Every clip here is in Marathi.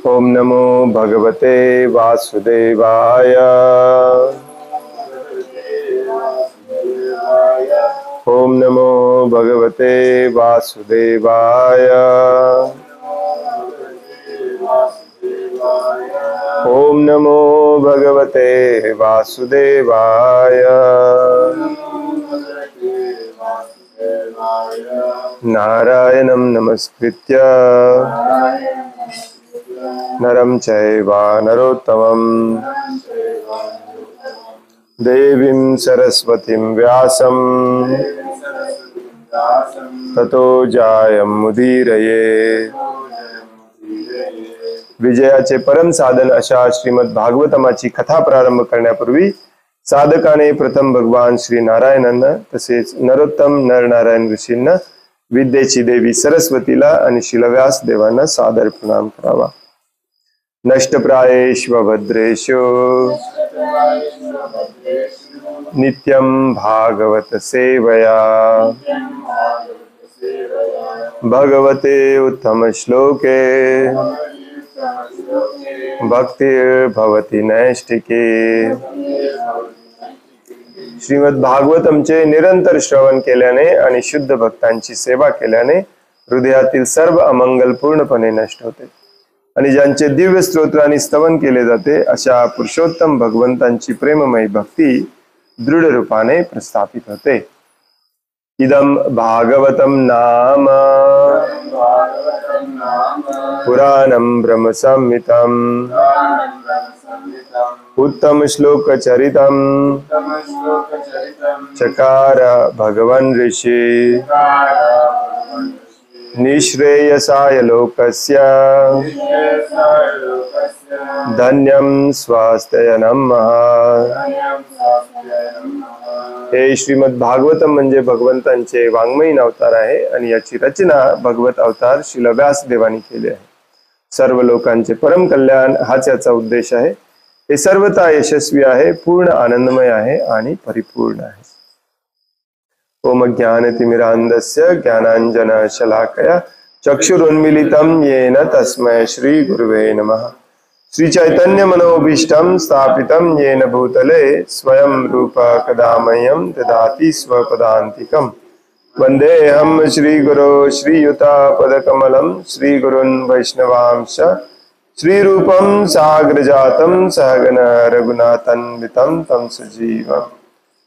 ओम नमो भगवते वासुदेवाय। ओम नमो भगवते वासुदेवाय। ओम नमो भगवते वासुदेवाय। नारायणं नमस्कृत्य नरं चैव नरोत्तमं देवीं सरस्वतीं व्यासं ततो जायमुदीरये। विजयाचे परम साधन अशा श्रीमद भागवतमाची कथा प्रारंभ करण्यापूर्वी साधकाने प्रथम भगवान श्री नारायणांना तसेच नरोत्तम नरनारायण ऋषींना, विद्येची देवी सरस्वतीला आणि शिलव्यास देवांना सादर प्रणाम करावा। नष्टप्रायेषु भद्रेषु नित्यं भागवत सेवया भगवते उत्तम श्लोके भक्तिर्भवति नैष्ठिके। श्रीमद भागवतमचे निरंतर श्रवण केल्याने आणि शुद्ध भक्तांची सेवा केल्याने हृदयातील सर्व अमंगल पूर्णपणे नष्ट होते आणि ज्यांचे दिव्य स्तोत्रांनी स्तवन केले जाते अशा पुरुषोत्तम भगवंतांची प्रेममयी भक्ती दृढ रूपाने प्रस्थापित होते। इदं भागवतं नाम पुराणं ब्रह्म संहितं उत्तम श्लोक चरितं चकार भगवन् ऋषि निःश्रेयसाय लोकस्य धन्यं स्वास्थ्यनं हे श्रीमद भागवतम म्हणजे भगवंतांचे वाङ्मयीन अवतार आहे आणि याची रचना भगवत अवतार शिलव्यास देवानी केली आहे। सर्व लोकांचे परम कल्याण हाच याचा उद्देश आहे। हे सर्वथा यशस्वी आहे, पूर्ण आनंदमय आहे आणि परिपूर्ण आहे। ओम ज्ञानतिमिरान्धस्य ज्ञानाञ्जनशलाकया चक्षुरुन्मीलितं येन तस्मै श्री गुरुवे नमः। श्री चैतन्य मनोभीष्टं स्थापितं येन भूतले स्वयं रूप कदा मह्यं ददाति स्वपदान्तिकम्। वन्देऽहं श्रीगुरो श्रीयुतापदकमलं श्रीगुरुन् वैष्णवांश्च श्रीरूपं साग्रजातं सहगण रघुनाथान्वितं तं सजीवम्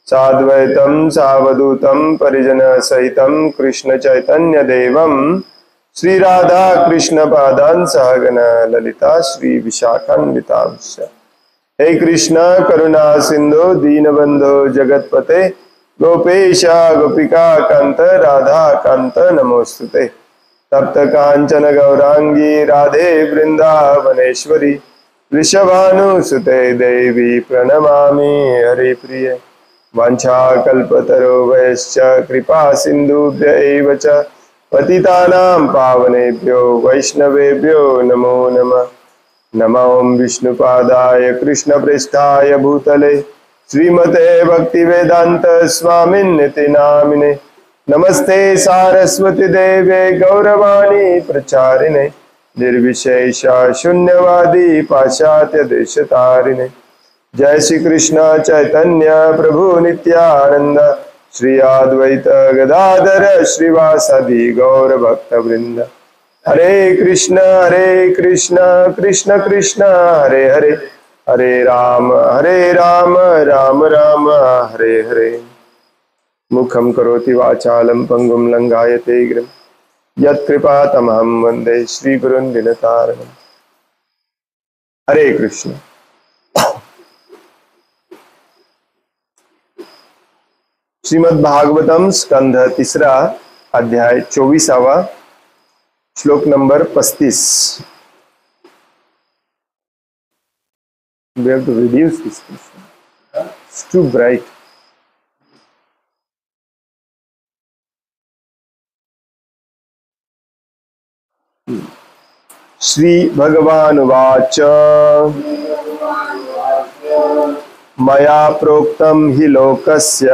साद्वैतं सावधूतं परिजनसहितं कृष्ण चैतन्य देवं श्री राधा कृष्ण पादान् सहगण ललिता श्री विशाखान्वितांश्च। हे कृष्ण करुणा सिंधु दीनबंधो जगतपते गोपेश गोपिका कांत राधा कांत नमोस्तुते। तप्त कांचन गौरांगी राधे वृंदावनेश्वरी वृषभानुसुते देवी प्रणमामि हरिप्रिये। वाञ्छाकल्पतरुभ्यश्च कृपा सिन्धुभ्य एव च पतितानां पावनेभ्यो वैष्णवेभ्यो नमो नमः। नमो विष्णुपादाय कृष्णप्रेष्ठाय भूतले श्रीमते भक्तिवेदांत स्वामिन्निति नामिने। नमस्ते सारस्वती देवे गौरवाणी प्रचारिणे निर्विशेष शून्यवादी पाश्चात्य देशतारिणे। जय श्री कृष्ण चैतन्य प्रभु नित्यानंद श्री अद्वैत गदाधर श्रीवासादि गौर भक्त वृंद। हरे कृष्ण कृष्ण कृष्ण हरे हरे हरे राम राम राम हरे हरे। मुखं करोति वाचालं पंगुं लंघायते गिरिं यत्कृपातमहं वन्दे श्रीगुरुन् दिनतारिणम्। हरे कृष्ण। श्रीमद् भागवतम स्कंध तीसरा अध्याय 24वां श्लोक number 35। We have to reduce this. It's too bright. Shri भगवान वाच मया प्रोक्तं हि लोकस्य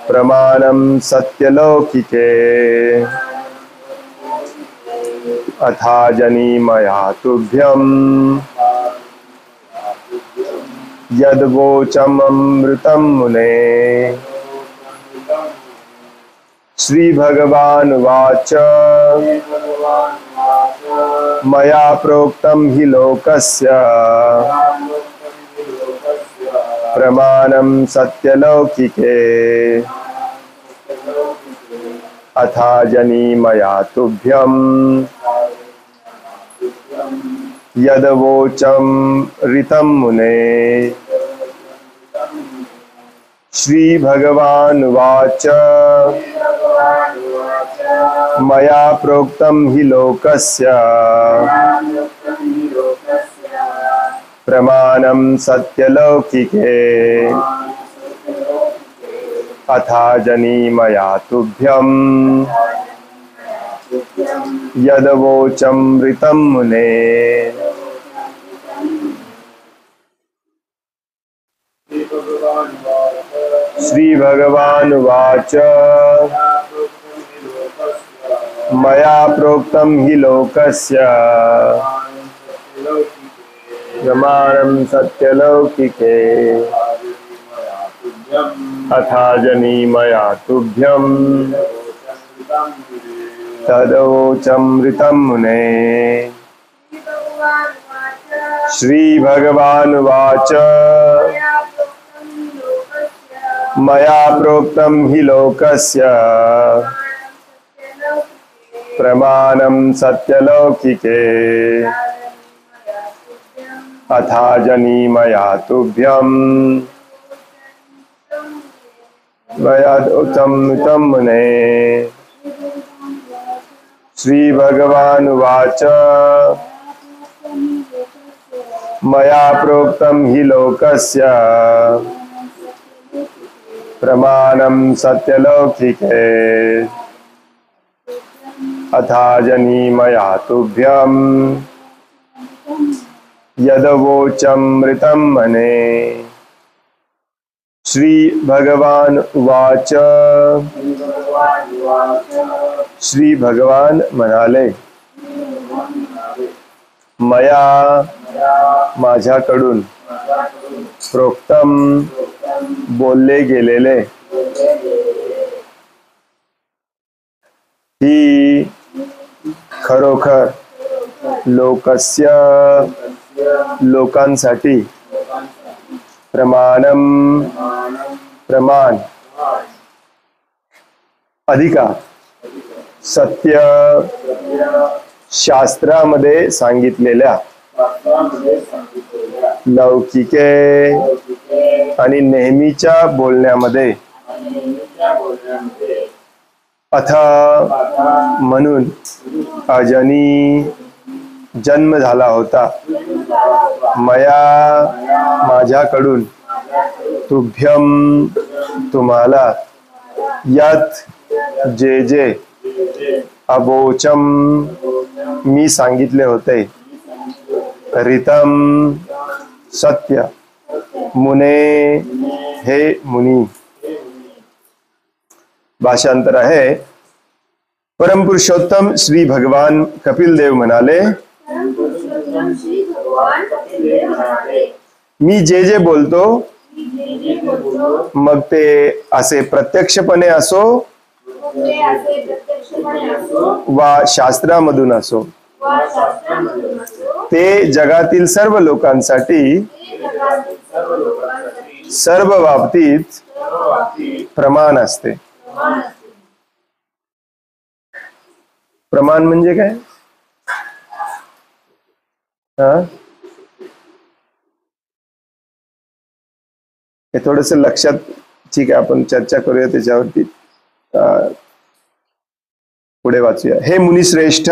प्रमाणं सत्यलौकिके अथाजनिमया तुभ्यं यद्वोचममृतं मुने। श्री भगवानुवाच मया प्रोक्तं हि लोकस्य प्रमाणं सत्यलौकिके अथाजनिमया तुभ्यं यद्वोचममृतं मुने। श्री भगवानुवाच मया प्रोक्तं हि लोकस्य प्रमाणं सत्यलौकिके अथाजनिमया तुभ्यं यद्वोचममृतं मुने। श्री भगवानुवाच मया प्रोक्तं हि लोकस्य प्रमाणं सत्यलौकिके अथाजनिमया तुभ्यं तद्वोचममृतं मुने। श्री भगवानुवाच मया प्रोक्तं हि लोकस्य प्रमाणं सत्यलौकिके अथाजनिमया तुभ्यं यद्वोचममृतं मुने। श्री भगवानुवाच मया प्रोक्तं हि लोकस्य प्रमाणं सत्यलौकिके अथाजनिमया तुभ्यं यद्वोचममृतं मुने। श्री भगवान उवाच श्री भगवान म्हणाले मया माझ्याकडून प्रोक्तम बोलले गेलेले ही खरोखर लोकस्य लोकांसाठी प्रमाणम प्रमाण अधिकार सत्य शास्त्रामध्ये सांगितलेल्या लौकिके आणि नेहमीच्या बोलण्यामध्ये अथ म्हणून अजनी जन्म झाला होता मया माझ्याकडून तुभ्यम तुम्हाला यात जे जे अवोचम मी सांगितले होते ऋतम सत्य मुने हे मुनी। भाषांतर आहे परमपुरुषोत्तम श्री भगवान कपिल देव म्हणाले मी जे जे बोलतो मग ते असे प्रत्यक्षपणे असो वा शास्त्रामधून असो ते जगातील सर्व लोकांसाठी सर्व बाबतीत प्रमाण असते। प्रमाण म्हणजे काय? हे थोडस लक्षात ठीक आहे आपण चर्चा करूया त्याच्यावरती पुढे वाचूया। हे मुनिश्रेष्ठ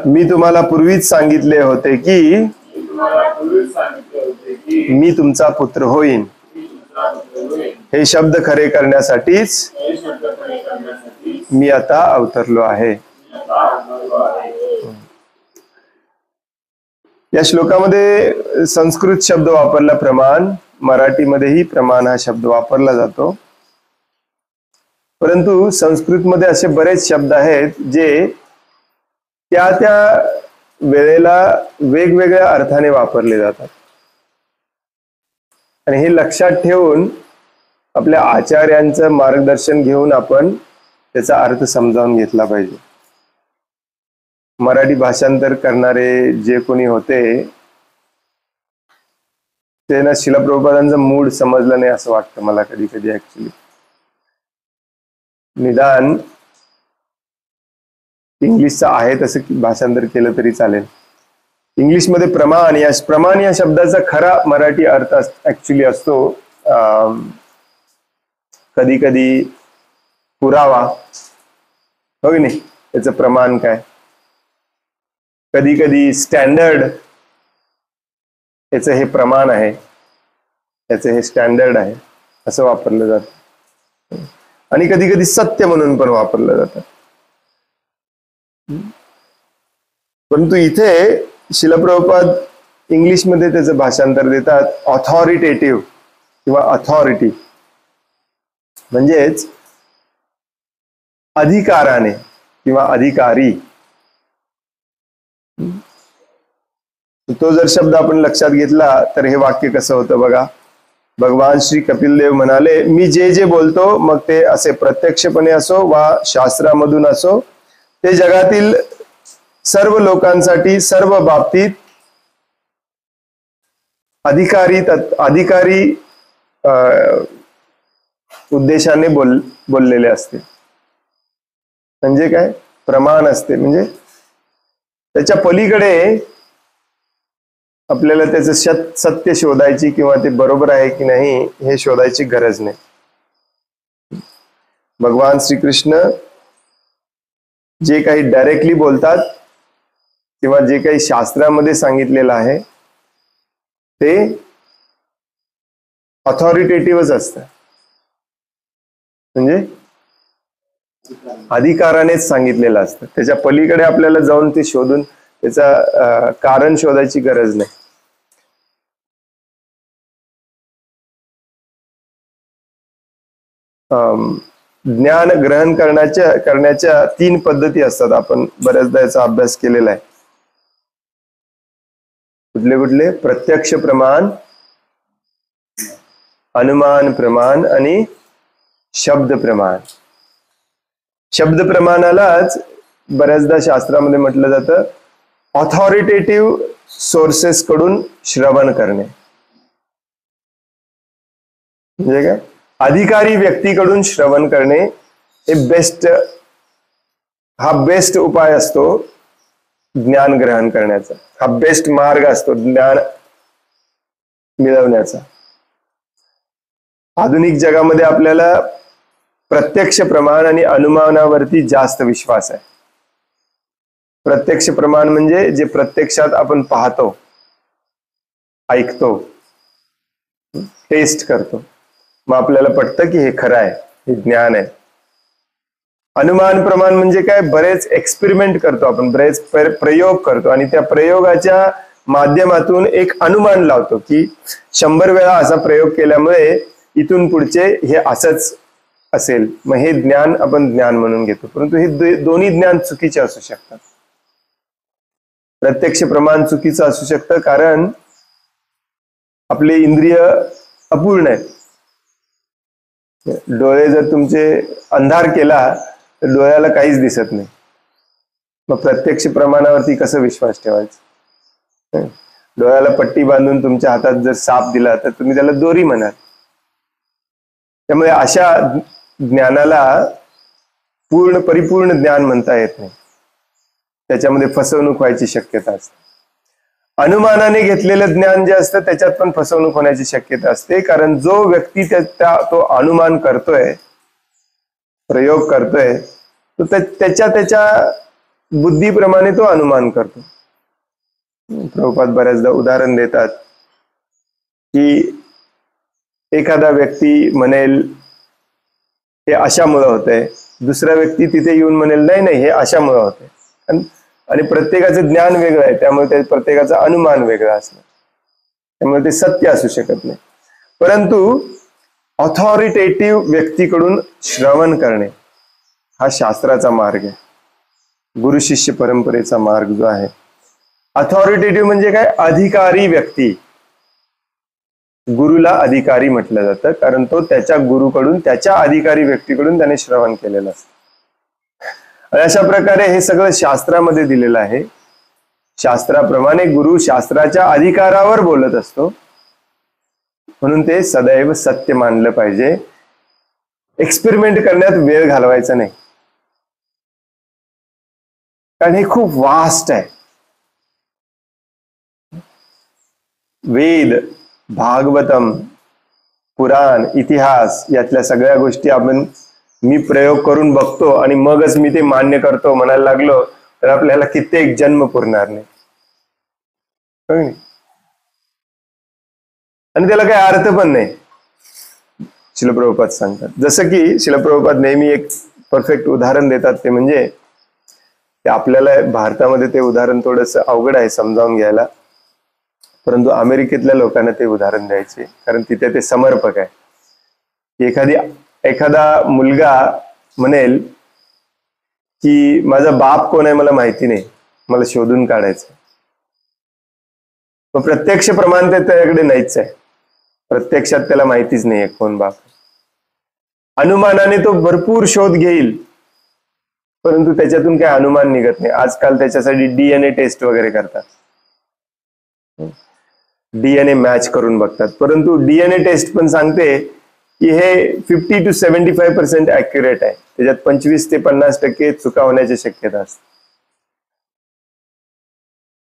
मी तुम्हाला पूर्वीच सांगितले होते की मी तुमचा पुत्र होईन हे शब्द खरे करण्यासाठीच मी आता अवतरलो आहे। या श्लोकामध्ये संस्कृत शब्द वापरला प्रमाण मराठीमध्येही प्रमाण हा शब्द वापरला जातो, परंतु संस्कृतमध्ये असे बरेच शब्द आहेत जे त्या वेळेला वेगवेगळ्या अर्थाने वापरले जातात. आणि हे लक्षात ठेवून आपल्या आचार्यांचं मार्गदर्शन घेऊन आपण त्याचा अर्थ समजावून घेतला पाहिजे. मराठी भाषांतर करणारे जे कोणी होते ते ना श्रील प्रभुपादांचं मूड समजलं नाही असं वाटतं मला कधी कधी. ऍक्च्युली निदान इंग्लिशचं आहे तसं भाषांतर केलं तरी चालेल. इंग्लिशमध्ये प्रमाण या शब्दाचा खरा मराठी अर्थ ऍक्च्युली असतो कधी कधी पुरावा, हो की नाही, त्याचं प्रमाण काय. कधी कधी स्टँडर्ड, याचं हे प्रमाण आहे, याचं हे स्टँडर्ड आहे असं वापरलं जातं. आणि कधी कधी सत्य म्हणून पण वापरलं जातं. परंतु इथे श्रील प्रभुपाद इंग्लिशमध्ये त्याचं भाषांतर देतात ऑथॉरिटेटिव्ह किंवा अथॉरिटी, म्हणजेच अधिकाराने किंवा अधिकारी. तो जर शब्द आपण लक्षात घेतला तर हे वाक्य कसं होतं बघा. भगवान श्री कपिल देव म्हणाले, मी जे जे बोलतो मग ते असे प्रत्यक्षपणे असो वा शास्त्रामधून असो, ते जगातील सर्व लोकांसाठी सर्व बाबतीत अधिकारी उद्देशाने बोललेले असते. म्हणजे काय प्रमाण असते, म्हणजे त्याच्या पलीकडे आपल्याला त्याचं सत्य शोधायची किंवा ते बरोबर आहे की नाही हे शोधायची गरज नाही. भगवान श्रीकृष्ण जे काही डायरेक्टली बोलतात किंवा जे काही शास्त्रामध्ये सांगितलेलं आहे ते ऑथॉरिटेटिव्हच असतं, म्हणजे अधिकारानेच सांगितलेलं असतं. त्याच्या पलीकडे आपल्याला जाऊन ते शोधून त्याचा कारण शोधायची गरज नाही. ज्ञान ग्रहण करण्याच्या 3 पद्धती असतात. आपण बऱ्याचदा याचा अभ्यास केलेला आहे. कुठले? प्रत्यक्ष प्रमाण, अनुमान प्रमाण आणि शब्द प्रमाण. शब्द प्रमाणालाच बऱ्याचदा शास्त्रामध्ये म्हटलं जातं ऑथॉरिटेटिव्ह सोर्सेस कडून श्रवण करणे. म्हणजे काय, अधिकारी व्यक्तीकडून श्रवण करणे हे हा बेस्ट उपाय असतो ज्ञान ग्रहण करण्याचा. हा बेस्ट मार्ग असतो ज्ञान मिळवण्याचा. आधुनिक जगामध्ये आपल्याला प्रत्यक्ष प्रमाण आणि अनुमानावरती जास्त विश्वास आहे. प्रत्यक्ष प्रमाण म्हणजे जे प्रत्यक्षात आपण पाहतो, ऐकतो, टेस्ट करतो, मग आपल्याला पटतं की हे खरं आहे, हे ज्ञान आहे. अनुमान प्रमाण म्हणजे काय, बरेच एक्सपेरिमेंट करतो आपण, बरेच प्रयोग करतो आणि त्या प्रयोगाच्या माध्यमातून एक अनुमान लावतो की 100 वेळा असा प्रयोग केल्यामुळे इथून पुढचे हे असंच असेल, मग हे ज्ञान आपण ज्ञान म्हणून घेतो. परंतु हे दोन्ही ज्ञान चुकीचे असू शकतात. प्रत्यक्ष प्रमाण चुकीचं असू शकतं कारण आपले इंद्रिय अपूर्ण आहेत. डोळे जर तुमचे अंधार केला तर डोळ्याला काहीच दिसत नाही, मग प्रत्यक्ष प्रमाणावरती कसं विश्वास ठेवायचा. डोळ्याला पट्टी बांधून तुमच्या हातात जर साप दिला तर तुम्ही त्याला दोरी म्हणाल. त्यामुळे अशा ज्ञानाला परिपूर्ण ज्ञान म्हणता येत नाही, त्याच्यामध्ये फसवणूक व्हायची शक्यता असते. अनुमानाने घेतलेलं ज्ञान जे असतं त्याच्यात पण फसवणूक होण्याची शक्यता असते, कारण जो व्यक्ती तो अनुमान करतोय, प्रयोग करतोय, तो त्याच्या बुद्धीप्रमाणे तो अनुमान करतो. प्रभुपाद बऱ्याचदा उदाहरण देतात की एखादा व्यक्ती म्हणेल हे अशामुळे होतंय, दुसरा व्यक्ती तिथे येऊन म्हणेल नाही हे अशामुळे होतंय. आणि प्रत्येकाचं ज्ञान वेगळं आहे, त्यामुळे प्रत्येकाचं अनुमान वेगळं असणं, त्यामुळे ते सत्य असू शकत नाही. परंतु ऑथॉरिटेटिव्ह व्यक्तीकडून श्रवण करणे हा शास्त्राचा मार्ग आहे, गुरु शिष्य परंपरेचा मार्ग जो आहे. अथॉरिटेटिव्ह म्हणजे काय? अधिकारी व्यक्ती. गुरुला अधिकारी म्हटलं जातं कारण तो त्याच्या गुरुकडून, त्याच्या अधिकारी व्यक्तीकडून त्याने श्रवण केलेलं असतं. आणि अशा प्रकारे हे सगळं शास्त्रामध्ये दिलेलं आहे. शास्त्राप्रमाणे गुरु शास्त्राच्या अधिकारावर बोलत असतो, म्हणून ते सदैव सत्य मानलं पाहिजे. एक्सपेरिमेंट करण्यात वेळ घालवायचा नाही, कारण हे खूप वास्ट आहे. वेद, भागवतम, पुराण, इतिहास यातल्या सगळ्या गोष्टी मी प्रयोग करून बघतो आणि मगच मी ते मान्य करतो म्हणायला लागलो तर आपल्याला कित्येक जन्म पुरणार नाही. आणि त्याला काही अर्थ पण नाही. श्रील प्रभुपाद सांगतात, जसं की श्रील प्रभुपाद नेहमी एक परफेक्ट उदाहरण देतात, ते म्हणजे ते आपल्याला भारतामध्ये ते उदाहरण थोडंसं अवघड आहे समजावून घ्यायला, परंतु अमेरिकेतल्या लोकांना ते उदाहरण द्यायचे, कारण तिथे ते समर्पक आहे. एखादा मुलगा म्हणेल की माझा बाप कोण आहे मला माहिती नाही, मला शोधून काढायचं. मग प्रत्यक्ष प्रमाण ते त्याच्याकडे नाहीच आहे, प्रत्यक्षात त्याला माहितीच नाहीये कोण बाप. अनुमानाने तो भरपूर शोध घेईल, परंतु त्याच्यातून काही अनुमान निघत नाही. आजकाल त्याच्यासाठी DNA टेस्ट वगैरे करतात, DNA मॅच करून बघतात, परंतु DNA टेस्ट पण सांगते की हे 50 to 75% ॲक्युरेट आहे, त्याच्यात 25 ते 50% चुका होण्याची शक्यता असते.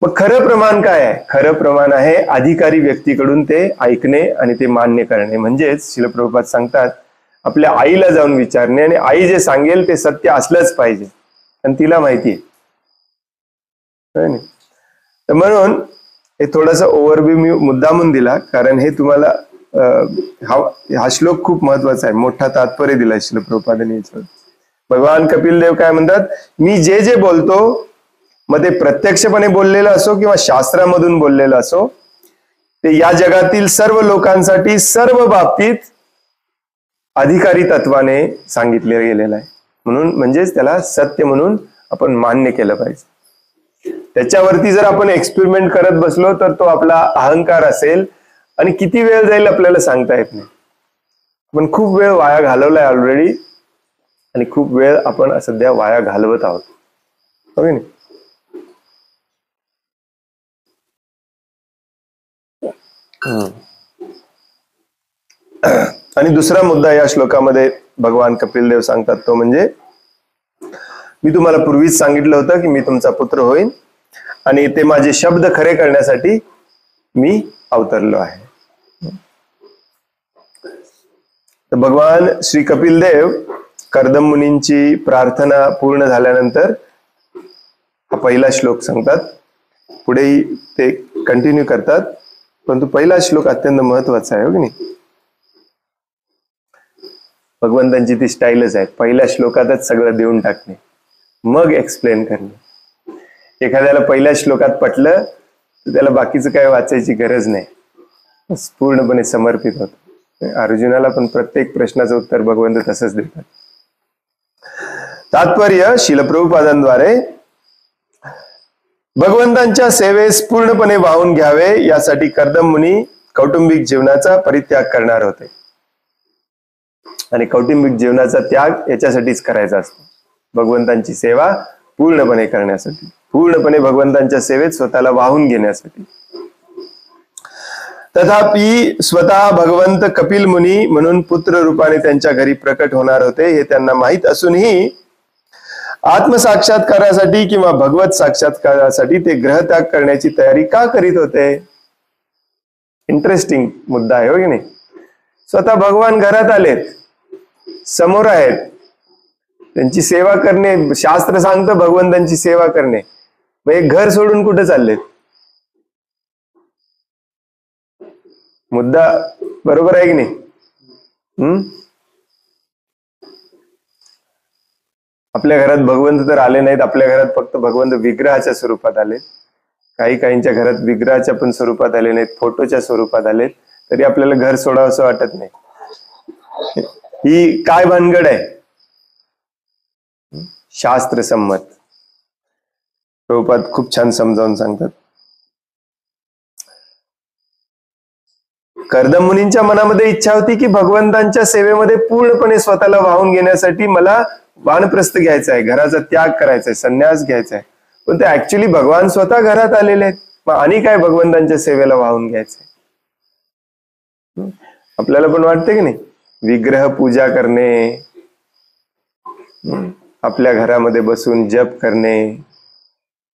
मग खरं प्रमाण काय आहे? खरं प्रमाण आहे अधिकारी व्यक्तीकडून ते ऐकणे आणि ते मान्य करणे. म्हणजेच श्रील प्रभुपाद सांगतात आपल्या आईला जाऊन विचारणे, आणि आई जे सांगेल ते सत्य असलंच पाहिजे, आणि तिला माहिती आहे. तर म्हणून हे थोडासा ओव्हरव्ह्यू मी मुद्दामून दिला, कारण हे तुम्हाला हा श्लोक खूप महत्वाचा आहे, मोठा तात्पर्य दिलाय श्रील प्रभुपादांनी याच्यावर. भगवान कपिल देव काय म्हणतात, मी जे जे बोलतो मग ते प्रत्यक्षपणे बोललेलं असो किंवा शास्त्रामधून बोललेलं असो, ते या जगातील सर्व लोकांसाठी सर्व बाबतीत अधिकारी तत्वाने सांगितले गेलेलं आहे. म्हणून म्हणजेच त्याला सत्य म्हणून आपण मान्य केलं पाहिजे. त्याच्यावरती जर आपण एक्सपेरिमेंट करत बसलो तर तो आपला अहंकार असेल, आणि किती वेळ जाईल आपल्याला सांगता येत नाही. पण खूप वेळ वाया घालवलाय ऑलरेडी, आणि खूप वेळ आपण सध्या वाया घालवत आहोत, हो की नाही? आणि दुसरा मुद्दा या श्लोकामध्ये भगवान कपिल देव सांगतात तो म्हणजे, मी तुम्हाला पूर्वीच सांगितलं होतं की मी तुमचा पुत्र होईन, आणि ते माझे शब्द खरे करण्यासाठी मी अवतरलो आहे. तर भगवान श्री कपिल देव कर्दम मुनींची प्रार्थना पूर्ण झाल्यानंतर हा पहिला श्लोक सांगतात. पुढेही ते कंटिन्यू करतात, परंतु पहिला श्लोक अत्यंत महत्वाचा आहे, हो की नाही? भगवंतांची ती स्टाईलच आहे, पहिल्या श्लोकातच सगळं देऊन टाकणे, मग एक्सप्लेन करणे. एखाद्याला पहिल्या श्लोकात पटलं तर त्याला बाकीचं काय वाचायची गरज नाही, पूर्णपणे समर्पित होत. अर्जुनाला पण प्रत्येक प्रश्नाचं उत्तर भगवंत तसंच देतात. तात्पर्य श्रील प्रभुपादांद्वारे भगवंतांच्या सेवेस पूर्णपणे वाहून घ्यावे यासाठी कर्दम मुनी कौटुंबिक जीवनाचा परित्याग करणार होते, आणि कौटुंबिक जीवनाचा त्याग याच्यासाठीच करायचा असतो, भगवंतांची सेवा पूर्णपणे करण्यासाठी, पूर्णपणे भगवंतांच्या सेवेत स्वतःला वाहून घेण्यासाठी. तथापि स्वतः भगवंत कपिल मुनी म्हणून पुत्र रूपाने त्यांच्या घरी प्रकट होणार होते हे त्यांना माहित असूनही आत्मसाक्षात्कारासाठी किंवा भगवत साक्षात्कारासाठी ते ग्रहत्याग करण्याची तयारी का करीत होते? इंटरेस्टिंग मुद्दा आहे, हो की नाही? स्वतः भगवान घरात आलेत, समोर आहेत, त्यांची सेवा करणे, शास्त्र सांगतं भगवंतांची सेवा करणे, मग एक घर सोडून कुठे चाललेत? मुद्दा बरोबर आहे की नाही? आपल्या घरात भगवंत तर आले नाहीत, आपल्या घरात फक्त भगवंत विग्रहाच्या स्वरूपात आले. काहींच्या घरात विग्रहाच्या पण स्वरूपात आले नाहीत, फोटोच्या स्वरूपात आलेत. तरी आपल्याला घर सोडावं असं वाटत नाही. ही काय भानगड आहे? शास्त्र संमत. प्रभुपाद खूप छान समजावून सांगतात. कर्दम मुनींच्या मनामध्ये इच्छा होती की भगवंतांच्या सेवेमध्ये पूर्णपणे स्वतःला वाहून घेण्यासाठी मला वानप्रस्थ घ्यायचा आहे, घराचा त्याग करायचा आहे, संन्यास घ्यायचा आहे. पण ते ऍक्च्युली भगवान स्वतः घरात आलेले आहेत. मग आणि काय भगवंतांच्या सेवेला वाहून घ्यायचंय? आपल्याला पण वाटते की नाही, विग्रह पूजा करणे, आपल्या घरामध्ये बसून जप करणे,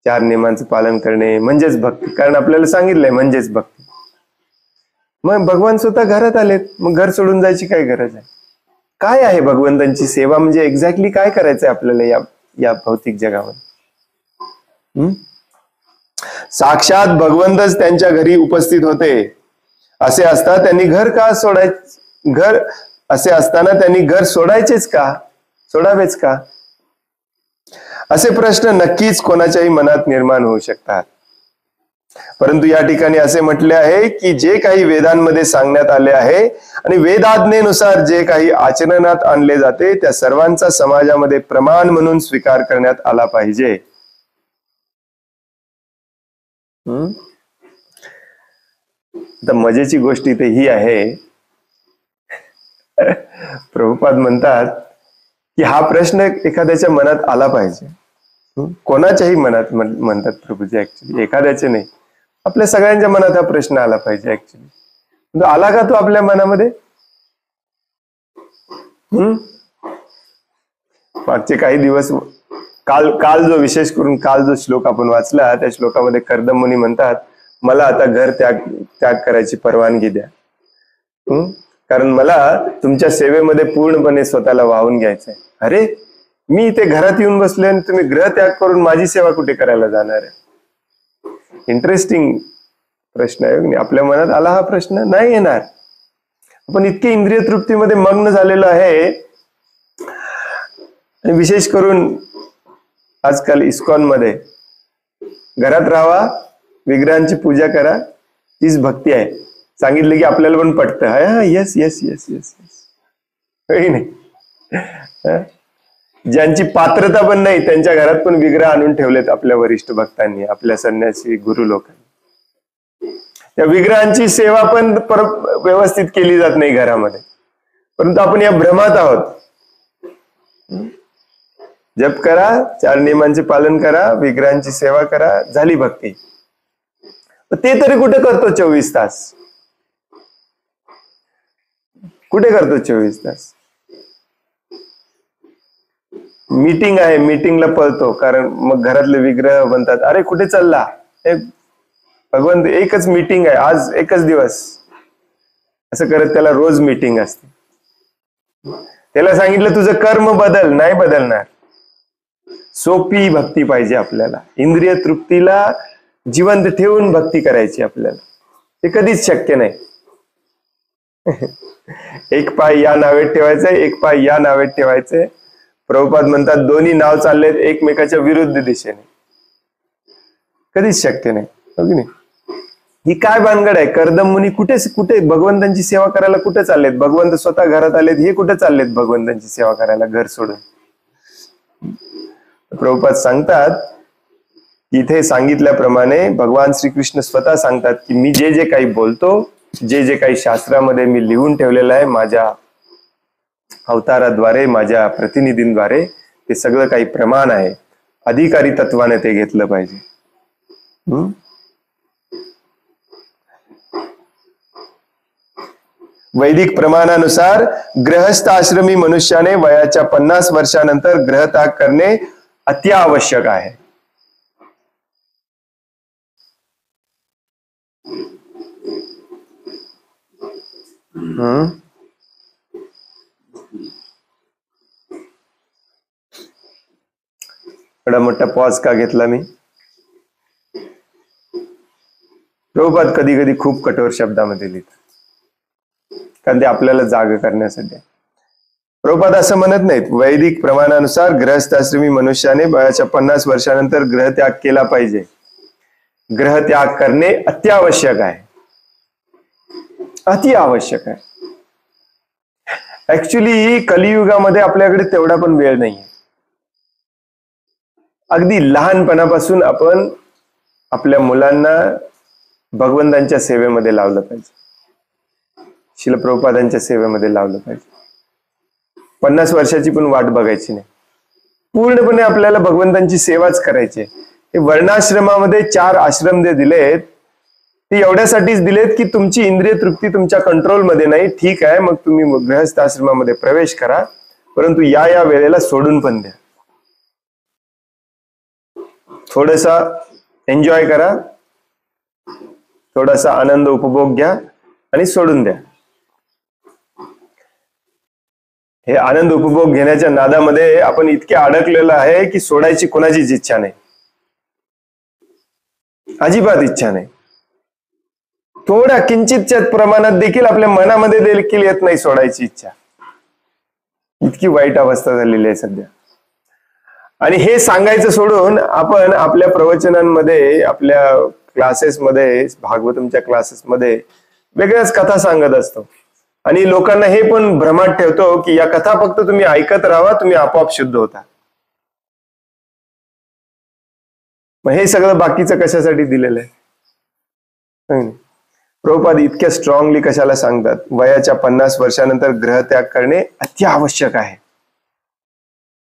4 नियमांचं पालन करणे म्हणजेच भक्ती. कारण आपल्याला सांगितलंय म्हणजेच भक्ती. मग भगवान स्वतः घरात आलेत, मग घर सोडून जायची काय गरज आहे? काय आहे भगवंतांची सेवा म्हणजे? एक्झॅक्टली काय करायचंय आपल्याला या भौतिक जगामध्ये? साक्षात भगवंतच त्यांच्या घरी उपस्थित होते. असे असता त्यांनी घर का असे असताना त्यांनी घर सोडायचेच का, सोडावेच का? असे प्रश्न नक्कीच कोणाच्याही मनात निर्माण होऊ शकतात. परंतु या ठिकाणी असे म्हटले आहे की जे काही वेदांमध्ये सांगण्यात आले आहे आणि वेदाज्ञेनुसार जे काही आचरणात आणले जाते त्या सर्वांचा समाजामध्ये प्रमाण म्हणून स्वीकार करण्यात आला पाहिजे. तर मजेची गोष्ट इथे ही आहे, प्रभुपाद म्हणतात की हा प्रश्न एखाद्याच्या मनात आला पाहिजे. कोणाच्याही मनात म्हणतात प्रभूजी, ऍक्च्युली एखाद्याचे नाही, आपल्या सगळ्यांच्या मनात हा प्रश्न आला पाहिजे. ऍक्च्युली आला का तो आपल्या मनामध्ये? मागचे काही दिवस, काल जो विशेष करून काल जो श्लोक आपण वाचला त्या श्लोकामध्ये कर्दम मुनी म्हणतात, मला आता घर त्याग करायची परवानगी द्या, कारण मला तुमच्या सेवेमध्ये पूर्णपणे स्वतःला वाहून घ्यायचंय. अरे, मी इथे घरात येऊन बसले आणि तुम्ही ग्रह त्याग करून माझी सेवा कुठे करायला जाणार आहे? इंटरेस्टिंग प्रश्न आहे. आपल्या मनात आला हा प्रश्न? नाही येणार. आपण इतके इंद्रिय तृप्तीमध्ये मग्न झालेलो आहे. आणि विशेष करून आजकाल इस्कॉन मध्ये घरात राहावा, विग्रहांची पूजा करा, तीच भक्ती आहे. सांगितलं की आपल्याला पण पटतं. हा, yes yes yes yes yes नाही. ज्यांची पात्रता पण नाही त्यांच्या घरात पण विग्रह आणून ठेवलेत आपल्या वरिष्ठ भक्तांनी, आपल्या संन्यासी गुरु लोकांनी. त्या विग्रहांची सेवा पण व्यवस्थित केली जात नाही घरामध्ये. परंतु आपण या भ्रमात आहोत. जप करा, 4 नियमांचे पालन करा, विग्रहांची सेवा करा, झाली भक्ती. ते तरी कुठे करतो 24 तास? कुठे करतो 24 तास? मीटिंग आहे, मीटिंगला पळतो, कारण मग घरातले विग्रह बनतात. अरे कुठे चालला? भगवंत एकच मीटिंग आहे, आज एकच दिवस, असं करत त्याला रोज मीटिंग असते. त्याला सांगितलं तुझं कर्म बदल, नाही बदलणार. सोपी भक्ती पाहिजे आपल्याला. इंद्रिय तृप्तीला जिवंत ठेवून भक्ती करायची आपल्याला. ते कधीच शक्य नाही. एक पाय या नावेत ठेवायचंय, एक पाय या नावेत ठेवायचंय. प्रभुपाद म्हणतात दोन्ही नाव चाललेत एकमेकाच्या विरुद्ध दिशेने. कधीच शक्य नाही, हो की नाही? ही काय भानगड आहे? कर्दम मुनी कुठे भगवंतांची सेवा करायला कुठे चाललेत? भगवंत स्वतः घरात आलेत, हे कुठे चाललेत भगवंतांची सेवा करायला घर सोडून? प्रभुपाद सांगतात, इथे सांगितल्याप्रमाणे भगवान श्रीकृष्ण स्वतः सांगतात की मी जे जे काही बोलतो, जे जे काही शास्त्रामध्ये मी लिहून ठेवलेलं आहे माझ्या अवताराद्वारे, माझ्या प्रतिनिधींद्वारे, ते सगळं काही प्रमाण आहे. अधिकारी तत्वाने ते घेतलं पाहिजे. वैदिक प्रमाणानुसार गृहस्थ आश्रमी मनुष्याने वयाच्या 50 वर्षानंतर ग्रहत्याग करणे अत्यावश्यक आहे. एवढा मोठा पॉज का घेतला मी? प्रभुपाद कधी कधी खूप कठोर शब्दामध्ये लिहितात, कारण ते आपल्याला जाग करण्यासाठी. प्रभुपाद असं म्हणत नाहीत वैदिक प्रमाणानुसार गृहस्थाश्रमी मनुष्याने वयाच्या 50 वर्षानंतर ग्रहत्याग केला पाहिजे. ग्रहत्याग करणे अत्यावश्यक आहे. अति आवश्यक आहे. ऍक्च्युली कलियुगामध्ये आपल्याकडे तेवढा पण वेळ नाहीये. अगदी लहानपणापासून आपण आपल्या मुलांना भगवंतांच्या सेवेमध्ये लावलं पाहिजे, श्रील प्रभुपादांच्या सेवेमध्ये लावलं पाहिजे. 50 वर्षाची पण वाट बघायची नाही, पूर्णपणे आपल्याला भगवंतांची सेवाच करायची. हे वर्णाश्रमामध्ये 4 आश्रम जे दिलेत ते एवढ्यासाठीच दिलेत की तुमची इंद्रिय तृप्ती तुमच्या कंट्रोलमध्ये नाही. ठीक आहे, मग तुम्ही गृहस्थ आश्रमामध्ये प्रवेश करा, परंतु या वेळेला सोडून पण द्या. थोडासा एन्जॉय करा, थोडासा आनंद उपभोग घ्या आणि सोडून द्या. हे आनंद उपभोग घेण्याच्या नादामध्ये आपण इतके अडकलेलो आहे की सोडायची कोणाचीच इच्छा नाही, अजिबात इच्छा नाही. थोड्या किंचितच्या प्रमाणात देखील आपल्या मनामध्ये देखील येत नाही सोडायची इच्छा. इतकी वाईट अवस्था झालेली आहे सध्या. आणि हे सांगायचं सोडून आपण आपल्या प्रवचनांमध्ये, आपल्या क्लासेसमध्ये, भागवतमच्या क्लासेसमध्ये वेगळ्याच कथा सांगत असतो आणि लोकांना हे पण भ्रमात ठेवतो की या कथा फक्त तुम्ही ऐकत राहा, तुम्ही आपोआप शुद्ध होता. मग हे सगळं बाकीचं कशासाठी दिलेलं आहे? प्रभुपाद इतक्या स्ट्रॉंगली कशाला सांगतात? वयाच्या 50 वर्षानंतर ग्रहत्याग करणे अति आवश्यक आहे.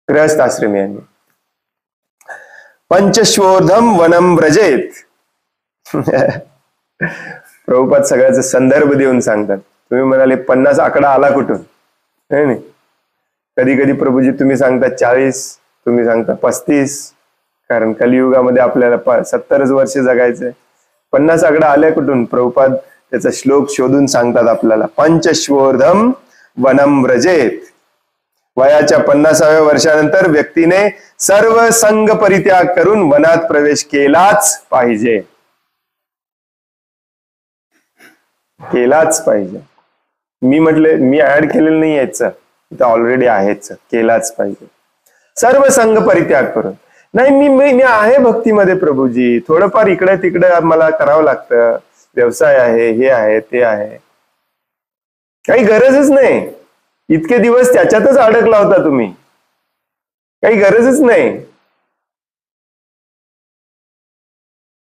गृहस्थ आश्रमी यांनी पंचश्वोर्धम वनम व्रजेत. प्रभुपाद सगळ्याचा संदर्भ देऊन सांगतात. तुम्ही म्हणाले 50 आकडा आला कुठून? नाही, कधी कधी प्रभूजी तुम्ही सांगता 40, तुम्ही सांगता 35, कारण कलियुगामध्ये आपल्याला 70 वर्ष जगायचंय. 50 आकडा आल्या कुठून? प्रभुपाद त्याचा श्लोक शोधून सांगतात आपल्याला. पंचश्वोर्धम वनम व्रजेत. वयाच्या 50व्या वर्षानंतर व्यक्तीने सर्व संग परित्याग करून वनात प्रवेश केलाच पाहिजे. केलाच पाहिजे. मी म्हटले, मी ऍड केलेलं नाही याचं, इथं ऑलरेडी आहेच. केलाच पाहिजे सर्व संग परित्याग करून. नाही, मी आहे भक्तीमध्ये प्रभूजी, थोडंफार इकडे तिकडे मला करावं लागतं, व्यवसाय आहे, हे आहे, ते आहे, काही गरजच नाही. इतके दिवस त्याच्यातच अडकला होता तुम्ही, काही गरजच नाही.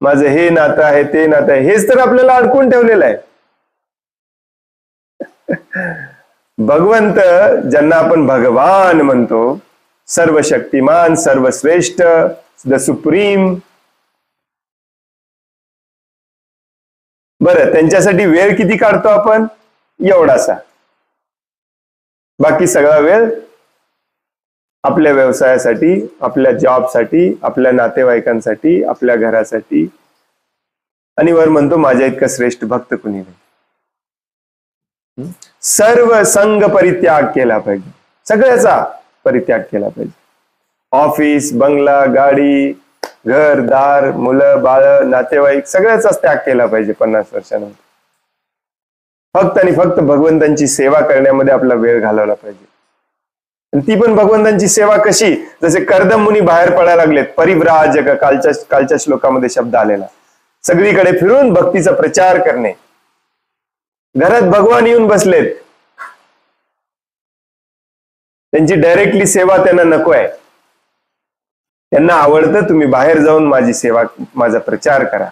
माझं हे नातं आहे, ते नातं आहे, हेच तर आपल्याला अडकून ठेवलेलं आहे. भगवंत, ज्यांना आपण भगवान म्हणतो, सर्वशक्तिमान, सर्वश्रेष्ठ, द सुप्रीम, बरं, त्यांच्यासाठी वेळ किती काढतो आपण? एवढासा. बाकी सगळा वेळ आपल्या व्यवसायासाठी, आपल्या जॉबसाठी, आपल्या नातेवाईकांसाठी, आपल्या घरासाठी, आणि वर म्हणतो माझ्या इतका श्रेष्ठ भक्त कुणी नाही. सर्व संग परित्याग केला पाहिजे, सगळ्याचा परित्याग केला पाहिजे. ऑफिस, बंगला, गाडी, घर दार, मुलं बाळ, नातेवाईक, सगळ्याचाच त्याग केला पाहिजे 50 वर्षानंतर. फक्त आणि फक्त भगवंतांची सेवा करण्यामध्ये आपला वेळ घालवला पाहिजे. आणि ती पण भगवंतांची सेवा कशी? जसे कर्दम मुनी बाहेर पडायला लागलेत, परिव्राजक, कालच्या श्लोकामध्ये शब्द आलेला, सगळीकडे फिरून भक्तीचा प्रचार करणे. घरात भगवान येऊन बसलेत, त्यांची डायरेक्टली सेवा त्यांना नको आहे. त्यांना आवडतं तुम्ही बाहेर जाऊन माझी सेवा, माझा प्रचार करा.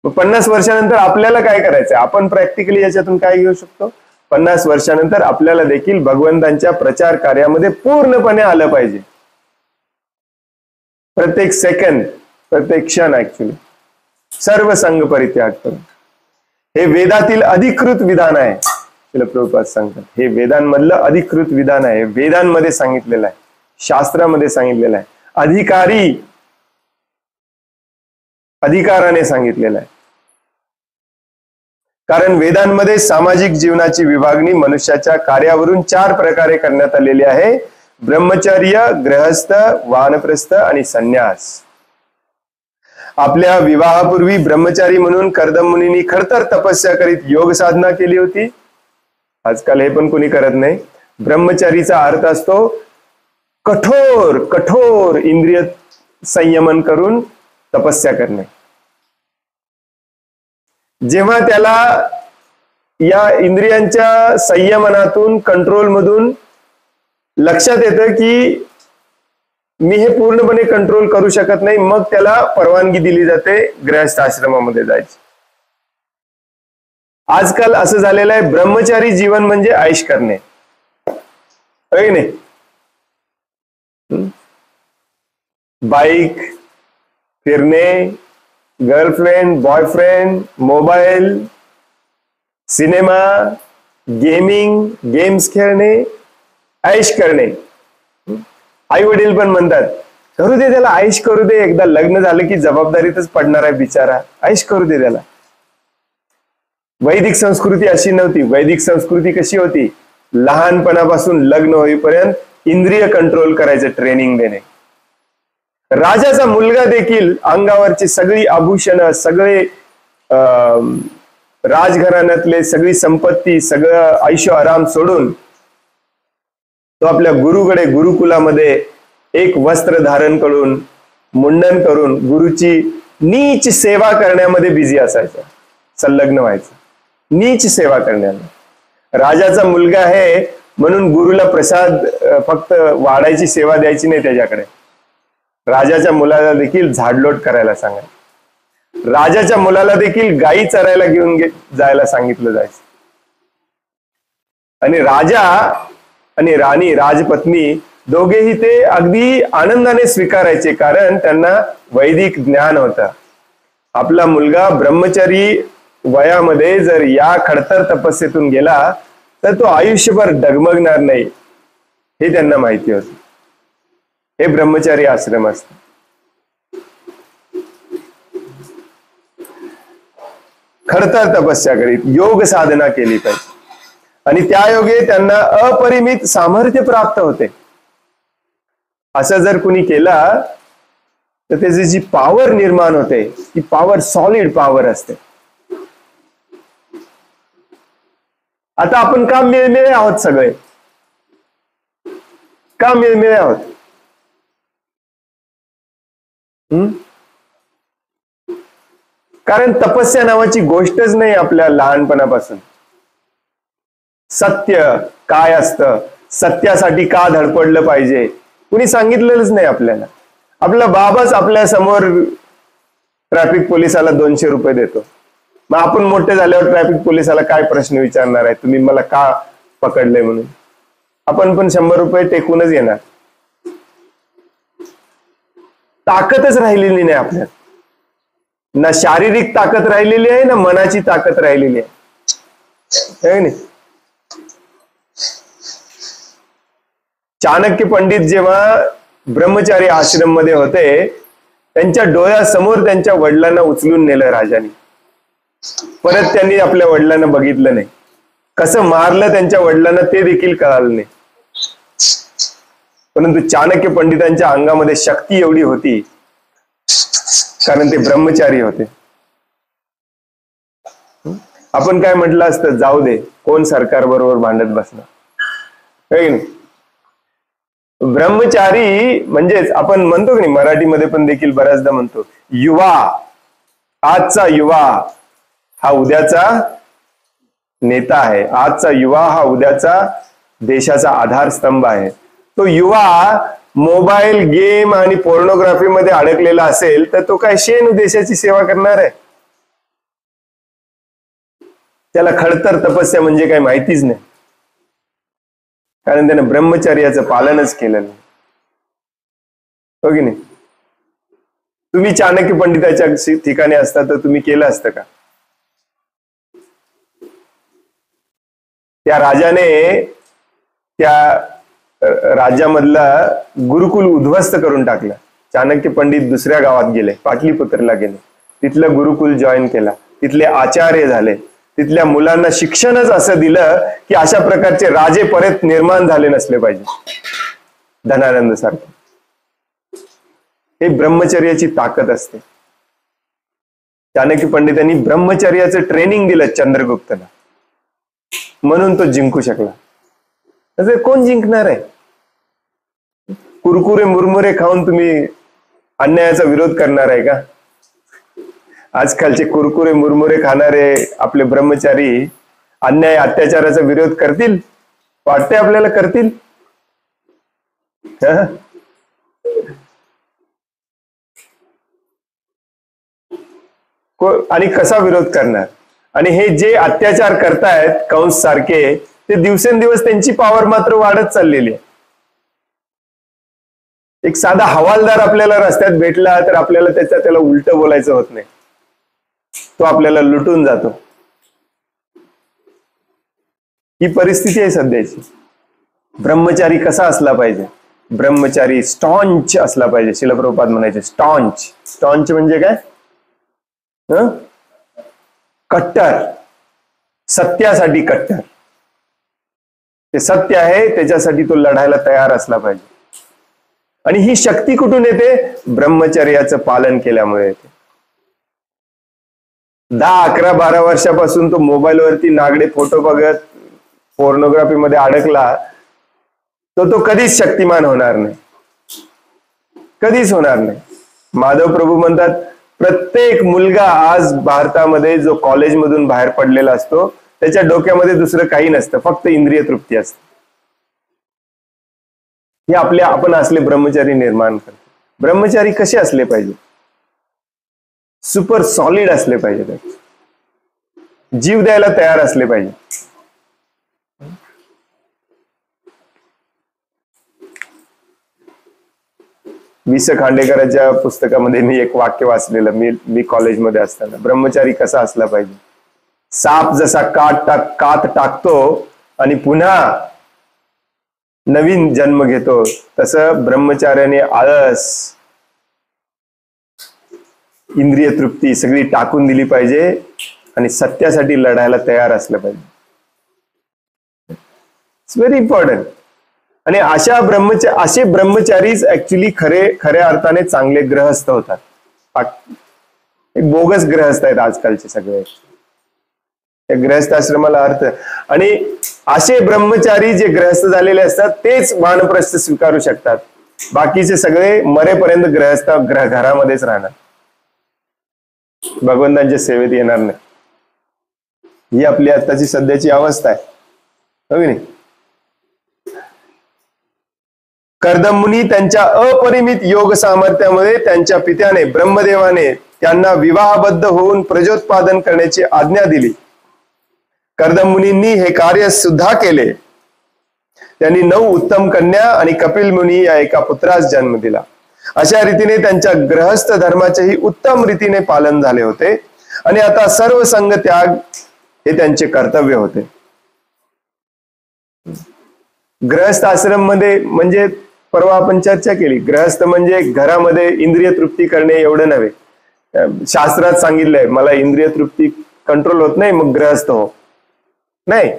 50 वर्षानंतर आपल्याला काय करायचंय? आपण प्रॅक्टिकली याच्यातून काय घेऊ शकतो? 50 वर्षानंतर आपल्याला देखील भगवंतांच्या प्रचार कार्यामध्ये पूर्णपणे आलं पाहिजे. प्रत्येक सेकंद, प्रत्येक क्षण, ऍक्च्युली सर्व संग परित्याग करून. हे वेदातील अधिकृत विधान आहे. प्रभुपाद सांगतात हे वेदांमधलं अधिकृत विधान आहे. वेदांमध्ये सांगितलेलं आहे, शास्त्रामध्ये सांगितलेलं आहे, अधिकाराने सांगितलेलं आहे. कारण वेदांमध्ये सामाजिक जीवनाची विभागणी मनुष्याच्या कार्यावरून 4 प्रकारे करण्यात आलेली आहे: ब्रह्मचर्य, गृहस्थ, वानप्रस्थ आणि संन्यास. आपल्या विवाहापूर्वी ब्रह्मचारी म्हणून कर्दम मुनींनी खडतर तपस्या करीत योग साधना केली होती. आजकाल हे पण कोणी करत नाही. ब्रह्मचारीचा अर्थ असतो कठोर कठोर इंद्रिय संयमन करून तपस्या करणे. जेव्हा त्याला या इंद्रियांच्या संयमनातून, कंट्रोल मधून लक्षात येतं की मी हे पूर्णपणे कंट्रोल करू शकत नाही, मग त्याला परवानगी दिली जाते गृहस्थ आश्रमामध्ये जायची. आजकाल असं झालेलं आहे, ब्रह्मचारी जीवन म्हणजे ऐश करणे, नाही. बाईक, फिरणे, girlfriend, boyfriend, mobile, cinema, gaming, games खेळणे, ऐश करणे. आई वडील पण म्हणतात करू दे त्याला, ऐश करू दे, एकदा लग्न झालं की जबाबदारीतच पडणार आहे बिचारा, ऐश करू दे त्याला. वैदिक संस्कृती अशी नव्हती. वैदिक संस्कृती कशी होती? लहानपणापासून लग्न होईपर्यंत इंद्रिय कंट्रोल करायचं ट्रेनिंग देणे. राजाचा मुलगा देखील अंगावरची सगळी आभूषणं, सगळे राजघराण्यातले सगळी संपत्ती, सगळं ऐशो आराम सोडून तो आपल्या गुरुकडे गुरुकुलामध्ये एक वस्त्र धारण करून, मुंडन करून गुरुची नीच सेवा करण्यामध्ये बिझी असायचा, संलग्न व्हायचा नीच सेवा करण्याला. राजाचा मुलगा आहे म्हणून गुरुला प्रसाद फक्त वाढायची सेवा द्यायची नाही त्याच्याकडे. राजाच्या मुलाला देखील झाडलोट करायला सांगायचं. राजाच्या मुलाला देखील गायी चरायला घेऊन जायला सांगितलं जायचं. आणि राजा आणि राणी, राजपत्नी दोघेही ते अगदी आनंदाने स्वीकारायचे, कारण त्यांना वैदिक ज्ञान होतं. आपला मुलगा ब्रह्मचारी वयामध्ये जर या खडतर तपस्येतून गेला तर तो आयुष्यभर डगमगणार नाही, हे त्यांना माहिती होतं. हे ब्रह्मचारी आश्रम असत. खडतर तपस्या करीत योग साधना केली पाहिजे आणि त्या योगे त्यांना अपरिमित सामर्थ्य प्राप्त होते. असं जर कुणी केला तर त्याची जी पॉवर निर्माण होते ती पॉवर सॉलिड पॉवर असते. आता आपण का मिळमिळे आहोत? सगळे का मिळमिळे आहोत? कारण तपस्या नावाची गोष्टच नाही आपल्या लहानपणापासून. सत्य काय असतं, सत्यासाठी का धडपडलं पाहिजे, कुणी सांगितलेलंच नाही आपल्याला. आपला बाबाच आपल्या समोर ट्रॅफिक पोलिसाला 200 रुपये देतो. मग आपण मोठे झाल्यावर ट्रॅफिक पोलिसाला काय प्रश्न विचारणार आहे, तुम्ही मला का पकडले म्हणून? आपण पण 100 रुपये टेकूनच येणार. ताकदच राहिलेली नाही आपल्यात. ना शारीरिक ताकद राहिलेली आहे, ना मनाची ताकद राहिलेली आहे. नाही, चाणक्य पंडित जेव्हा ब्रह्मचारी आश्रम मध्ये होते, त्यांच्या डोळ्यासमोर त्यांच्या वडिलांना उचलून नेलं राजाने. परत त्यांनी आपल्या वडिलांना बघितलं नाही. कसं मारलं त्यांच्या वडिलांना ते देखील कळालं नाही. परंतु चाणक्य पंडितांच्या अंगामध्ये शक्ती एवढी होती कारण ते ब्रह्मचारी होते. आपण काय म्हटलं असतं, जाऊ दे, कोण सरकार बरोबर भांडत बसणार. ब्रह्मचारी म्हणजेच आपण म्हणतो की नाही, मराठीमध्ये पण देखील बऱ्याचदा म्हणतो, युवा. आजचा युवा हा उद्याचा नेता आहे. आजचा युवा हा उद्याचा देशाचा आधारस्तंभ आहे. तो युवा मोबाईल, गेम आणि पोर्नोग्राफी मध्ये अडकलेला असेल तर तो काय शेण देशाची सेवा करणार आहे? त्याला खडतर तपस्या म्हणजे काही माहितीच नाही, कारण त्यानं ब्रह्मचर्याचं पालनच केलं नाही. हो की नाही? तुम्ही चाणक्य पंडिताच्या ठिकाणी असता तर तुम्ही केलं असतं का? त्या राजाने त्या राज्यामधला गुरुकुल उद्ध्वस्त करून टाकला. चाणक्य पंडित दुसऱ्या गावात गेले, पाटलीपुत्रला गेले, तिथलं गुरुकुल जॉईन केला, तिथले आचार्य झाले, तिथल्या मुलांना शिक्षणच असं दिलं की अशा प्रकारचे राजे परत निर्माण झाले नसले पाहिजे, धनानंद सारखे. हे ब्रह्मचर्याची ताकद असते. चाणक्य पंडितांनी ब्रह्मचर्याचं ट्रेनिंग दिलं चंद्रगुप्तला, म्हणून तो जिंकू शकला. तसे कोण जिंकणार आहे? कुरकुरे मुरमुरे खाऊन तुम्ही अन्यायाचा विरोध करणार आहे का? आजकालचे कुरकुरे मुरमुरे खाणारे आपले ब्रह्मचारी अन्याय अत्याचाराचा विरोध करतील? वाटते आपल्याला करतील? आणि कसा विरोध करणार? आणि हे जे अत्याचार करतायत कंस सारखे, ते दिवसेंदिवस त्यांची पॉवर मात्र वाढत चाललेली आहे. एक साधा हवालदार आपल्याला रस्त्यात भेटला तर आपल्याला त्याला उलट बोलायचं होत नाही, तो आपल्याला लुटून जातो. ही परिस्थिती आहे सध्याची. ब्रह्मचारी कसा असला पाहिजे? ब्रह्मचारी स्टॉन्च असला पाहिजे. श्रील प्रभुपाद म्हणायचे स्टॉन्च. स्टॉन्च म्हणजे काय? कट्टर, सत्यासाठी कट्टर. ते सत्य आहे त्याच्यासाठी तो लढायला तयार असला पाहिजे. आणि ही शक्ती कुठून येते? ब्रह्मचर्याचं पालन केल्यामुळे येते. 10, 11, 12 वर्षापासून तो मोबाईलवरती नागडे फोटो बघत पोर्नोग्राफी मध्ये अडकला, तो कधीच शक्तिमान होणार नाही, कधीच होणार नाही. माधव प्रभू म्हणतात, प्रत्येक मुलगा आज भारतामध्ये जो कॉलेजमधून बाहेर पडलेला असतो त्याच्या डोक्यामध्ये दुसरं काही नसतं, फक्त इंद्रिय तृप्ती असते. हे आपण असले ब्रह्मचारी निर्माण करतो. ब्रह्मचारी कसे असले पाहिजे? सुपर सॉलिड असले पाहिजे, जीव द्यायला तयार असले पाहिजे. वि. स. खांडेकरांच्या पुस्तकामध्ये मी एक वाक्य वाचलेलं, मी कॉलेजमध्ये असताना. ब्रह्मचारी कसा असला पाहिजे? साप जसा कात टाकतो आणि पुन्हा नवीन जन्म घेतो, तसं ब्रह्मचार्याने आळस, इंद्रिय तृप्ती सगळी टाकून दिली पाहिजे आणि सत्यासाठी लढायला तयार असलं पाहिजे. It's very important. आणि असे ब्रह्मचारीच ऍक्च्युली खऱ्या अर्थाने चांगले ग्रहस्थ होतात. बोगस ग्रहस्थ आहेत आजकालचे सगळे. त्या गृहस्थ आश्रमाला अर्थ. आणि असे ब्रह्मचारी जे गृहस्थ झालेले असतात तेच वानप्रस्थ स्वीकारू शकतात. बाकीचे सगळे मरेपर्यंत गृहस्थ घरामध्येच राहणार, भगवंतांच्या सेवेत येणार नाही. ही आपली आताची सध्याची अवस्था आहे, हो की नाही? कर्दममुनी त्यांच्या अपरिमित योग सामर्थ्यामध्ये त्यांच्या पित्याने ब्रह्मदेवाने त्यांना विवाहबद्ध होऊन प्रजोत्पादन करण्याची आज्ञा दिली. कर्दममुनींनी हे कार्य सुद्धा केले. त्यांनी 9 उत्तम कन्या आणि कपिल मुनी या एका पुत्रास जन्म दिला. अशा रीतीने त्यांच्या गृहस्थ धर्माचेही उत्तम रीतीने पालन झाले होते आणि आता सर्व संग त्याग हे त्यांचे कर्तव्य होते. गृहस्थ आश्रम मध्ये म्हणजे परवा आपण चर्चा केली, गृहस्थ म्हणजे घरामध्ये इंद्रिय तृप्ती करणे एवढं नव्हे. शास्त्रात सांगितलंय मला इंद्रिय तृप्ती कंट्रोल होत नाही मग गृहस्थ हो, नाही.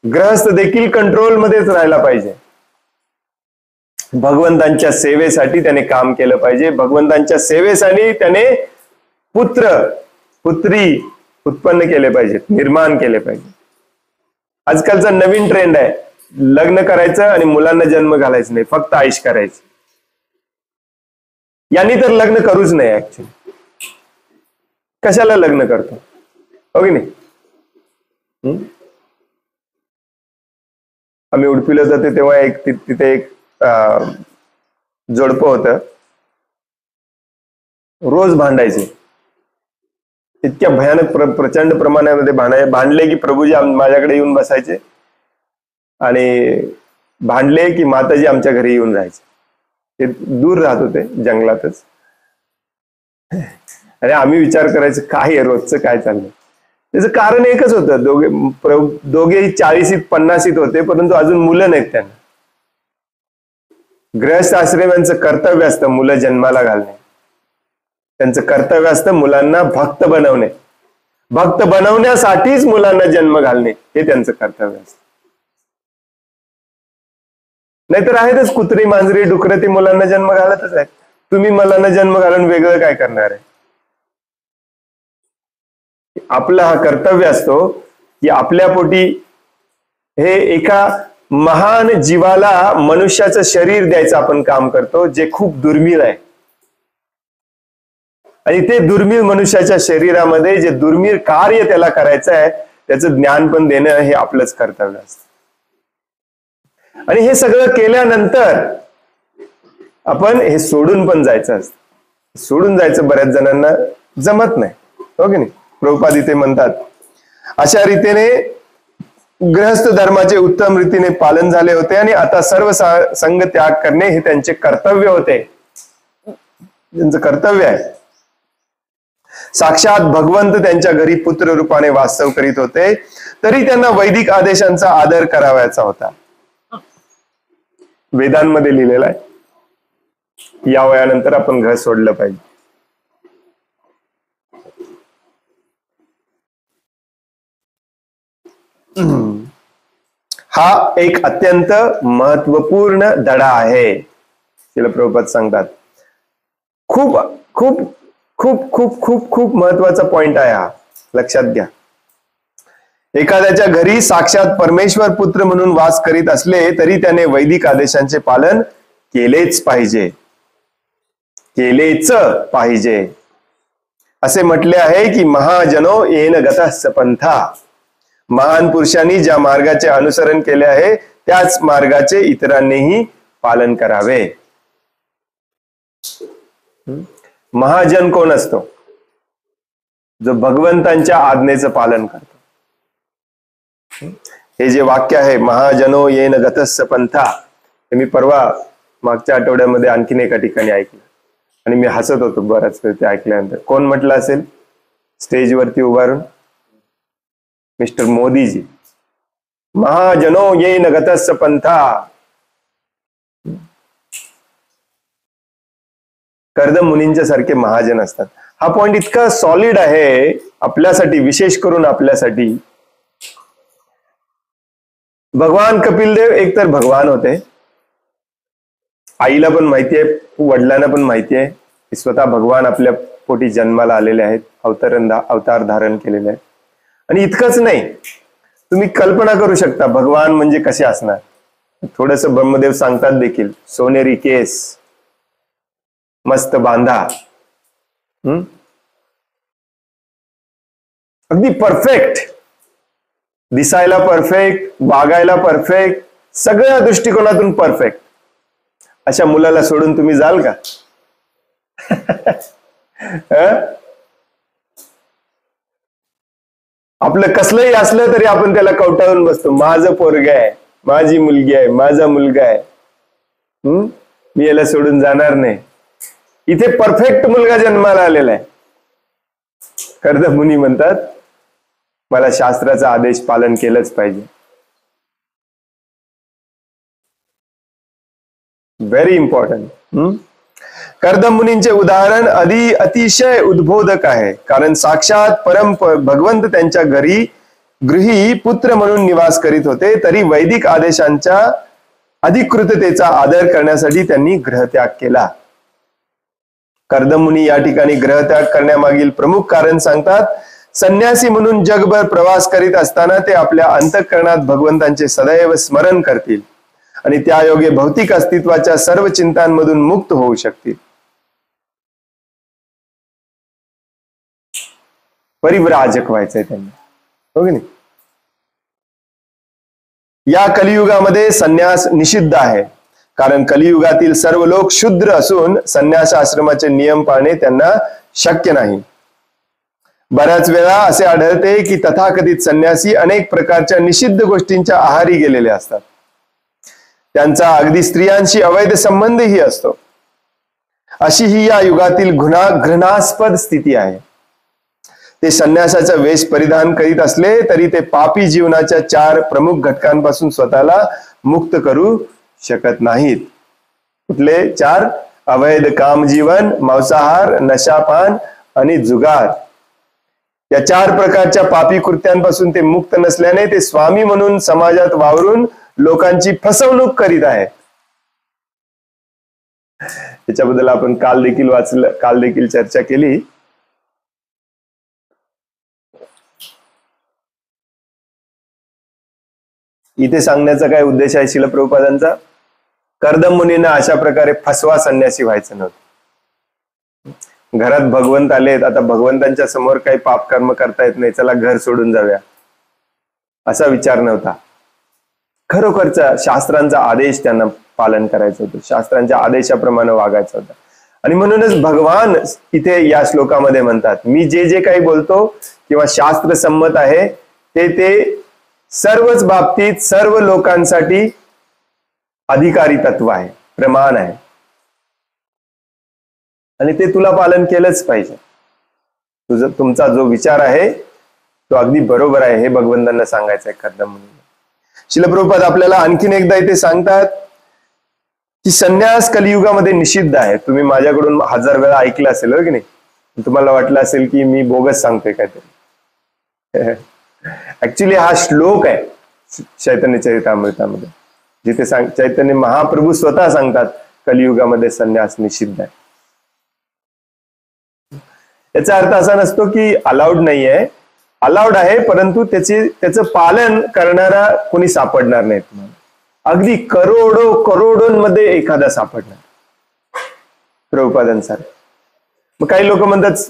गृहस्थ देखील कंट्रोल मध्येच राहायला पाहिजे. भगवंतांच्या सेवेसाठी त्याने काम केलं पाहिजे. भगवंतांच्या सेवेसाठी त्याने पुत्र पुत्री उत्पन्न केले पाहिजेत, निर्माण केले पाहिजे. आजकालचा नवीन ट्रेंड आहे, लग्न करायचं आणि मुलांना जन्म घालायचं नाही, फक्त आयुष करायचं. यांनी तर लग्न करूच नाही. ऍक्च्युली कशाला लग्न करतो, हो की नाही? आम्ही उडपीला जाते तेव्हा तिथे एक जोडपं होतं, रोज भांडायचे. इतक्या भयानक प्रचंड प्रमाणामध्ये भांडले की प्रभूजी माझ्याकडे येऊन बसायचे आणि भांडले की माताजी आमच्या घरी येऊन राहायचे. ते दूर राहत होते जंगलातच. आणि आम्ही विचार करायचं काय रोजचं काय चाललंय. त्याचं कारण एकच होतं, दोघेही 40शीत 50शीत होते परंतु अजून मुलं नाहीत त्यांना. गृहस्थ आश्रमांचं कर्तव्य असतं मुलं जन्माला घालणे. त्यांचं कर्तव्य असतं मुलांना भक्त बनवणे. भक्त बनवण्यासाठीच मुलांना जन्म घालणे हे त्यांचं कर्तव्य असतं. नाहीतर आहेतच कुत्री मांजरी डुकरं, ते मुलांना जन्म घालतच आहेत. तुम्ही मुलांना जन्म घालून वेगळं काय करणार आहे? आपला हा कर्तव्य असतो की आपल्या पोटी हे एका महान जीवाला मनुष्याचं शरीर द्यायचं आपण काम करतो, जे खूप दुर्मिळ आहे. आणि ते दुर्मिळ मनुष्याच्या शरीरामध्ये जे दुर्मिळ कार्य त्याला करायचं आहे त्याचं ज्ञान पण देणं हे आपलंच कर्तव्य असतं. आणि हे सगळं केल्यानंतर आपण हे सोडून पण जायचं असतं. सोडून जायचं बऱ्याच जणांना जमत नाही, हो की नाही. प्रभुपाद इथे म्हणतात अशा रीतीने गृहस्थ धर्माचे उत्तम रीतीने पालन झाले होते आणि आता सर्व संग त्याग करणे हे त्यांचे कर्तव्य होते, त्यांचं कर्तव्य आहे. साक्षात भगवंत त्यांच्या घरी पुत्र रूपाने वास्तव करीत होते तरी त्यांना वैदिक आदेशांचा आदर करावायचा होता. वेदांमध्ये लिहिलेला आहे या वयानंतर आपण घर सोडलं पाहिजे. हा एक अत्यंत महत्वपूर्ण धडा आहे. श्रील प्रभुपाद सांगतात खूप खूप खूप खूप खूप खूप महत्वाचा पॉइंट आहे हा, लक्षात घ्या. एखाद्याच्या घरी साक्षात परमेश्वर पुत्र म्हणून वास करीत असले तरी त्याने वैदिक आदेशांचे पालन केलेच पाहिजे, केलेच पाहिजे. असे म्हटले आहे की महाजनो येन गतः पंथा, महान पुरुषांनी ज्या मार्गाचे अनुसरण केले आहे त्याच मार्गाचे इतरांनीही पालन करावे. महाजन कोण असतो? जो भगवंतांच्या आज्ञेचं पालन करतो. हे जे वाक्य आहे महाजनो येन गतः पंथा, हे मी परवा मागच्या आठवड्यामध्ये आणखीन एका ठिकाणी ऐकलं आणि मी हसत होतो बराच वेळ ते ऐकल्यानंतर. कोण म्हटलं असेल स्टेजवरती उभारून? मिस्टर मोदीजी. महाजनो येन गतः पंथा. कर्दम मुनींच्या सारखे महाजन असतात. हा पॉइंट इतका सॉलिड आहे आपल्यासाठी, विशेष करून आपल्यासाठी. भगवान कपिल देव एकतर भगवान होते, आईला पण माहिती आहे, वडिलांना पण माहिती आहे की स्वतः भगवान आपल्या पोटी जन्माला आलेले आहेत, अवतार धारण केलेले आहेत. आणि इतकंच नाही, तुम्ही कल्पना करू शकता भगवान म्हणजे कसे असणार. थोडस ब्रह्मदेव सांगतात देखील, सोनेरी केस, मस्त बांधा, अगदी परफेक्ट, दिसायला परफेक्ट, वागायला परफेक्ट, सगळ्या दृष्टिकोनातून परफेक्ट. अशा मुलाला सोडून तुम्ही जाल का? आपलं कसलंही असलं तरी आपण त्याला कवटाळून बसतो. माझं पोरग आहे, माझी मुलगी आहे, माझा मुलगा आहे, मी याला सोडून जाणार नाही. इथे परफेक्ट मुलगा जन्माला आलेला आहे. कर्दम मुनी म्हणतात मला शास्त्राचा आदेश पालन केलंच पाहिजे. Very important. कर्दम मुनींचे उदाहरण अतिशय उद्बोधक आहे, कारण साक्षात परम भगवंत त्यांच्या गृही पुत्र म्हणून निवास करीत होते तरी वैदिक आदेशांच्या अधिकृततेचा आदर करण्यासाठी त्यांनी ग्रहत्याग केला. कर्दम मुनी या ठिकाणी ग्रहत्याग करण्यामागील प्रमुख कारण सांगतात. संन्यासी म्हणून जगभर प्रवास करीत असताना ते आपल्या अंतःकरणात भगवंतांचे सदैव स्मरण करतील आणि त्यायोगे भौतिक अस्तित्वाच्या सर्व चिंतांमधून मुक्त होऊ शकतील. परिव्राजक व्हायचंय त्यांना, हो की नाही. या कलियुगामध्ये संन्यास निषिद्ध आहे, कारण कलियुगातील सर्व लोक शूद्र असून संन्यास आश्रमाचे नियम पाळणे त्यांना शक्य नाही. बऱ्याच वेळा असे आढळते की तथाकथित संन्यासी अनेक प्रकारच्या निषिद्ध गोष्टींच्या आहारी गेलेले असतात. त्यांचा अगदी स्त्रियांशी अवैध संबंधही असतो. अशी ही या युगातील घृणास्पद स्थिती आहे. ते संन्यासाचा वेश परिधान करीत असले तरी ते पापी जीवनाच्या 4 प्रमुख घटकांपासून स्वतःला मुक्त करू शकत नाहीत. कुठले 4? अवैध कामजीवन, मांसाहार, नशापान आणि जुगार. या 4 प्रकारच्या पापी कृत्यांपासून ते मुक्त नसल्याने ते स्वामी म्हणून समाजात वावरून लोकांची फसवणूक करीत आहेत. त्याच्याबद्दल आपण काल देखील चर्चा केली. इथे सांगण्याचा काय उद्देश आहे श्रील प्रभुपादांचा? कर्दम मुनींना अशा प्रकारे फसवा संन्यासी व्हायचं नव्हतं. घरात भगवंत आलेत, आता भगवंतांच्या समोर काही पाप कर्म करता येत नाही, चला घर सोडून जाऊया, असा विचार नव्हता. खरोखरचा शास्त्रांचा आदेश त्यांना पालन करायचं होतं, शास्त्रांच्या आदेशाप्रमाणे वागायचं होतं. आणि म्हणूनच भगवान इथे या श्लोकामध्ये म्हणतात, मी जे जे काही बोलतो किंवा शास्त्र संमत आहे ते सर्वच बाबतीत सर्व लोकांसाठी अधिकारी तत्व आहे, प्रमाण आहे, आणि ते तुला पालन केलंच पाहिजे. तुमचा जो विचार आहे तो अगदी बरोबर आहे हे भगवंतांना सांगायचं आहे खरं म्हणून. श्रील प्रभुपाद आपल्याला आणखीन एकदा इथे सांगतात की संन्यास कलियुगामध्ये निषिद्ध आहे. तुम्ही माझ्याकडून 1000 वेळा ऐकलं असेल, हो की नाही? तुम्हाला वाटलं असेल की मी बोगस सांगतोय काहीतरी. ऍक्च्युली हा श्लोक आहे चैतन्य चरितामृतामध्ये, जिथे चैतन्य महाप्रभू स्वतः सांगतात कलियुगामध्ये संन्यास निषिद्ध आहे. याचा अर्थ असा नसतो की अलाउड नाही आहे, अलाउड आहे, परंतु त्याचं पालन करणारा कोणी सापडणार नाही तुम्हाला. अगदी करोडोंमध्ये एखादा सापडणार प्रभुपादांसारखं. मग काही लोक म्हणतात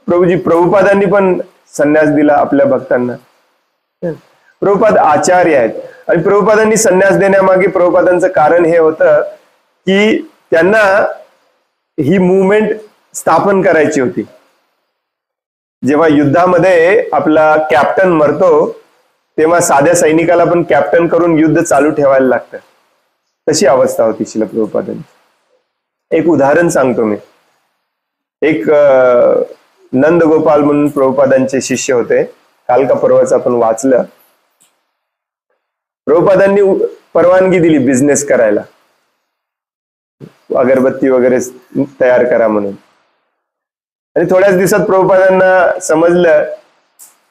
प्रभूजी प्रभुपादांनी पण संन्यास दिला आपल्या भक्तांना. प्रभुपाद आचार्य आहेत आणि प्रभुपादांनी संन्यास देण्यामागे प्रभुपादांचं कारण हे होतं की त्यांना ही मूवमेंट स्थापन करायची होती. जेव्हा युद्धामध्ये आपला कॅप्टन मरतो तेव्हा साध्या सैनिकाला पण कॅप्टन करून युद्ध चालू ठेवायला लागतं, तशी अवस्था होती श्रील प्रभुपादांची. एक उदाहरण सांगतो मी. एक नंदगोपाल म्हणून प्रभुपादांचे शिष्य होते, काल का परवाच आपण वाचलं. प्रभुपादांनी परवानगी दिली बिझनेस करायला, अगरबत्ती वगैरे तयार करा म्हणून. आणि थोड्याच दिवसात प्रभुपादांना समजलं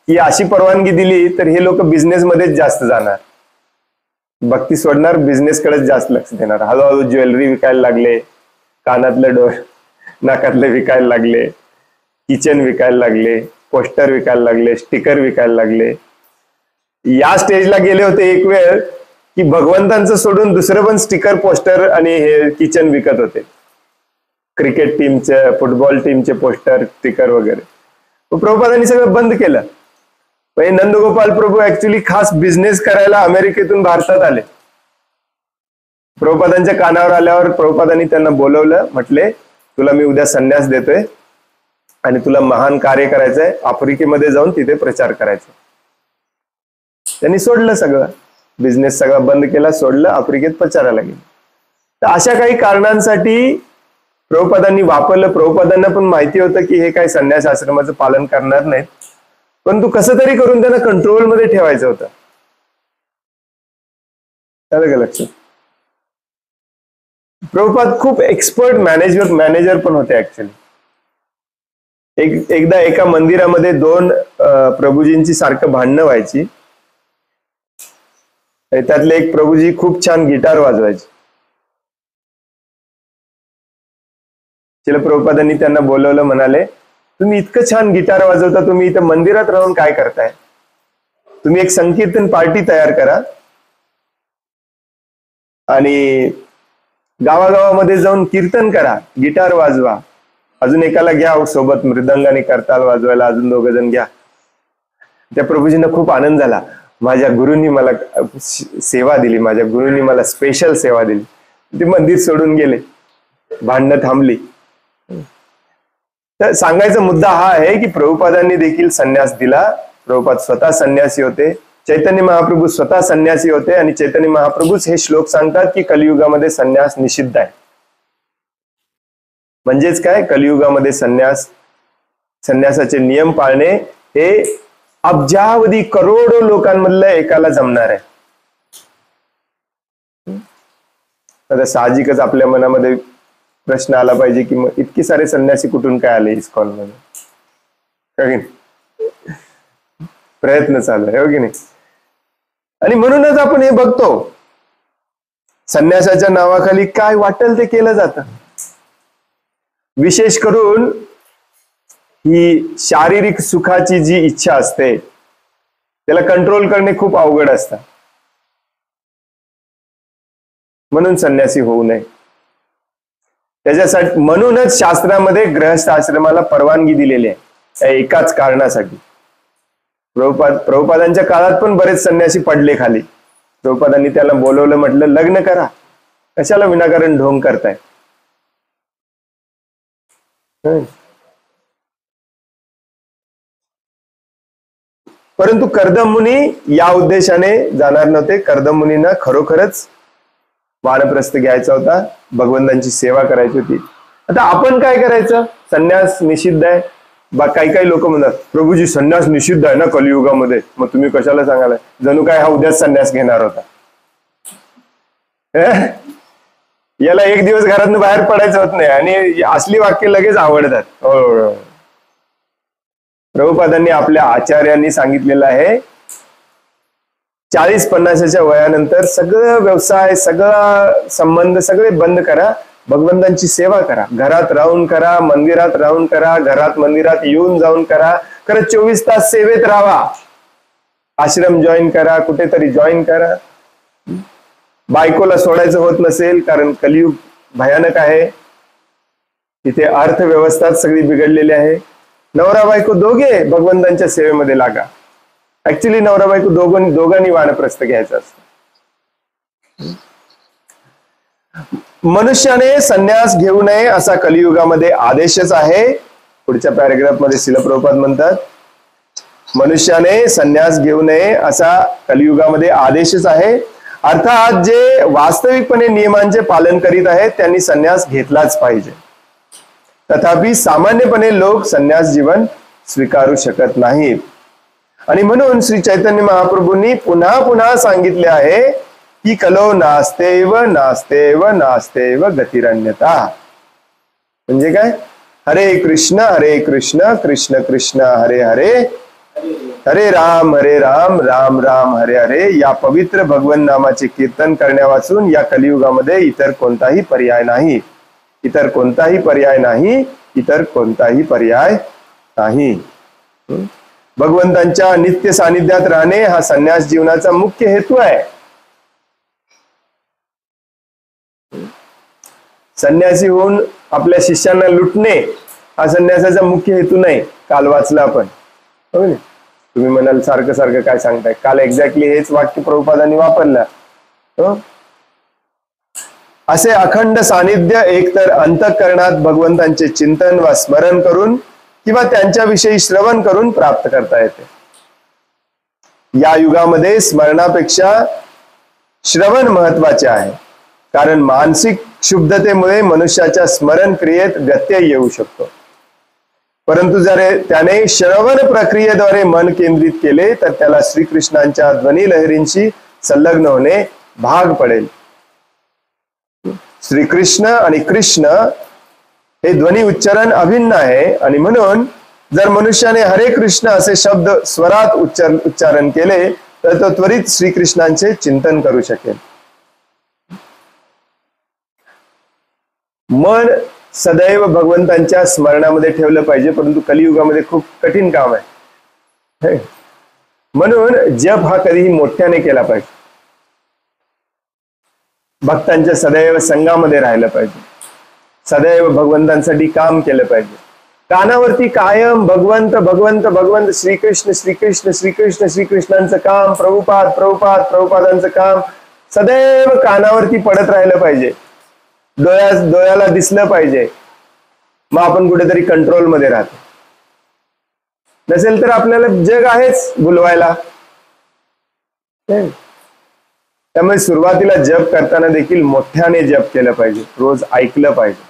की अशी परवानगी दिली तर हे लोक बिझनेस मध्येच जास्त जाणार, भक्ती सोडणार, बिझनेस कडेच जास्त लक्ष देणार. हळूहळू ज्वेलरी विकायला लागले, कानातले नाकातले विकायला लागले, किचन विकायला लागले, पोस्टर विकायला लागले, स्टिकर विकायला लागले. या स्टेजला गेले होते एक वेळ की भगवंतांचं सोडून दुसरं पण स्टिकर, पोस्टर आणि हे किचन विकत होते. क्रिकेट टीमचे, फुटबॉल टीमचे पोस्टर, स्टिकर वगैरे. प्रभुपादांनी सगळं बंद केलं. म्हणजे नंदगोपाल प्रभू ऍक्च्युली खास बिझनेस करायला अमेरिकेतून भारतात आले. प्रभुपादांच्या कानावर आल्यावर प्रभुपादांनी त्यांना बोलवलं, म्हटले तुला मी उद्या संन्यास देतोय आणि तुला महान कार्य करायचंय, आफ्रिकेमध्ये जाऊन तिथे प्रचार करायचा. त्यांनी सोडलं सगळं, बिझनेस सगळा बंद केला, सोडलं, आफ्रिकेत प्रचाराला गेले. तर अशा काही कारणांसाठी प्रभुपादांनी वापरलं. प्रभुपादांना पण माहिती होतं की हे काही संन्यास आश्रमाचं पालन करणार नाहीत, परंतु कसं तरी करून त्यांना कंट्रोलमध्ये ठेवायचं होतं. आलं का लक्षात? प्रभुपाद खूप एक्सपर्ट मॅनेजर पण होते ऍक्च्युली. एकदा एका मंदिरामध्ये 2 प्रभूजींची सारखं भांडणं व्हायची. त्यातले एक प्रभूजी खूप छान गिटार वाजवायचे. श्रील प्रभुपादांनी त्यांना बोलवलं, म्हणाले तुम्ही इतकं छान गिटार वाजवता, तुम्ही इथं मंदिरात राहून काय करताय? तुम्ही एक संकीर्तन पार्टी तयार करा आणि गावागावामध्ये जाऊन कीर्तन करा, गिटार वाजवा, अजून एकाला घ्या सोबत मृदंगाने करताल वाजवायला, अजून 2 जण घ्या. त्या प्रभूजींना खूप आनंद झाला. माझ्या गुरूंनी मला सेवा दिली, माझ्या गुरूंनी मला स्पेशल सेवा दिली. ते मंदिर सोडून गेले, भांडणं थांबली. तर सांगायचा मुद्दा हा आहे की प्रभुपादांनी देखील संन्यास दिला. प्रभुपाद स्वतः संन्यासी होते, चैतन्य महाप्रभू स्वतः संन्यासी होते, आणि चैतन्य महाप्रभूच हे श्लोक सांगतात की कलियुगामध्ये संन्यास निषिद्ध आहे. म्हणजेच काय, कलियुगामध्ये संन्यासाचे नियम पाळणे हे अब्जावधी करोडो लोकांमधल्या एकाला जमणार आहे. आता साहजिकच आपल्या मनामध्ये प्रश्न आला पाहिजे की मग इतके सारे संन्यासी कुठून काय आले इस्कॉन मध्ये? प्रयत्न चालू आहे, हो की नाही? आणि म्हणूनच आपण हे बघतो, संन्यासाच्या नावाखाली काय वाटेल ते केलं जातं. विशेष करून ही शारीरिक सुखाची जी इच्छा असते त्याला कंट्रोल करणे खूप अवघड असतं. म्हणून संन्यासी होऊ नये. त्याच्यासाठी म्हणूनच शास्त्रामध्ये गृहस्थ आश्रमाला परवानगी दिलेली आहे, त्या एकाच कारणासाठी. प्रभुपादांच्या काळात पण बरेच संन्यासी पडले खाली. प्रभुपादांनी त्याला बोलवलं, म्हटलं लग्न करा, कशाला विनाकारण ढोंग करताय. परंतु कर्दम मुनी या उद्देशाने जाणार नव्हते. कर्दम मुनींना खरोखरच वानप्रस्थ घ्यायचा होता, भगवंतांची सेवा करायची होती. आता आपण काय करायचं? संन्यास निषिद्ध आहे. काही काही लोक म्हणतात, प्रभूजी संन्यास निषिद्ध आहे ना कलियुगामध्ये, मग तुम्ही कशाला सांगायला? जणू काय हा उद्याच संन्यास घेणार होता. याला एक दिवस घरातून बाहेर पडायचं होत नाही आणि असली वाक्य लगेच आवडतात. हो, प्रभुपादांनी आपल्या आचार्यांनी सांगितलेलं आहे, 40-50च्या वयानंतर सगळं व्यवसाय, सगळा संबंध सगळे बंद करा, भगवंतांची सेवा करा. घरात राहून करा, मंदिरात राहून करा, घरात मंदिरात येऊन जाऊन करा, खरं 24 तास सेवेत राहा. आश्रम जॉईन करा, कुठेतरी जॉईन करा. बायकोला सोडायचं होत नसेल, कारण कलियुग भयानक आहे, तिथे अर्थव्यवस्था सगळी बिघडलेली आहे. नवरा बायको दोघे भगवंतांच्या सेवेमध्ये लागा. ऍक्च्युली नवरा बायको दोघांनी वानप्रस्थ घ्यायचं असतं. मनुष्याने संन्यास घेऊ नये असा कलियुगामध्ये आदेशच आहे. पुढच्या पॅरेग्राफ मध्ये श्रील प्रभुपाद म्हणतात, मनुष्याने संन्यास घेऊ नये असा कलियुगामध्ये आदेशच आहे. अर्थात जे वास्तविकपणे नियमांचे पालन करीत आहेत त्यांनी संन्यास घेतलाच पाहिजे. तथापि सामान्यपणे लोक संन्यास जीवन स्वीकारू शकत नाहीत. आणि म्हणून श्री चैतन्य महाप्रभूंनी पुन्हा पुन्हा सांगितले आहे की कलो नास्तेव नास्तेव नास्तेव गतिरन्यता. म्हणजे काय? हरे कृष्ण कृष्ण कृष्ण हरे हरे, हरे राम राम राम हरे हरे या पवित्र भगवन नामाचे कीर्तन करण्यावाचून या कलियुगामध्ये इतर कोणताही पर्याय नाही. इतर कोणताही पर्याय नाही. इतर कोणताही पर्याय नाही. भगवंतांच्या नित्य सानिध्यात राहणे हा संन्यास जीवनाचा मुख्य हेतू आहे. संन्यासी होऊन आपल्या शिष्यांना लुटणे हा संन्यासाचा मुख्य हेतू नाही. काल वाचलं आपण, हो ना? तुम्ही म्हणाल सारखं सारखं काय सांगताय? काल एक्झॅक्टली हेच वाक्य प्रभुपादांनी वापरलं. असे अखंड सानिध्य एकतर अंतःकरणात भगवंतांचे चिंतन वा स्मरण करून किंवा त्यांच्याविषयी श्रवण करून प्राप्त करता येते. या युगामध्ये स्मरणापेक्षा श्रवण महत्वाचे आहे, कारण मानसिक शुद्धतेमुळे मनुष्याच्या स्मरण क्रियेत व्यत्यय येऊ शकतो. परंतु जर त्याने श्रवण प्रक्रियेद्वारे मन केंद्रित केले तर त्याला श्रीकृष्णांच्या ध्वनी लहरींशी संलग्न होणे भाग पडेल. श्रीकृष्ण आणि कृष्ण हे ध्वनी उच्चारण अभिन्न आहे आणि म्हणून जर मनुष्याने हरे कृष्ण असे शब्द स्वरात उच्चारण केले तर तो त्वरित श्रीकृष्णांचे चिंतन करू शकेल. मन सदैव भगवंतांच्या स्मरणामध्ये ठेवलं पाहिजे, परंतु कलियुगामध्ये खूप कठीण काम आहे. म्हणून जप हा कधीही मोठ्याने केला पाहिजे. भक्तांच्या सदैव संघामध्ये राहिलं पाहिजे. सदैव भगवंतांसाठी काम केलं पाहिजे. कानावरती कायम भगवंत भगवंत भगवंत, श्रीकृष्ण श्रीकृष्ण श्रीकृष्ण श्रीकृष्णांचं काम, प्रभुपाद प्रभुपाद प्रभुपादांचं काम सदैव कानावरती पडत राहिलं पाहिजे. डोळ्याला दिसलं पाहिजे. मग आपण कुठेतरी कंट्रोल मध्ये राहतो. नसेल तर आपल्याला जग आहेच भुलवायला. त्यामुळे सुरुवातीला जप करताना देखील मोठ्याने जप केलं पाहिजे, रोज ऐकलं पाहिजे.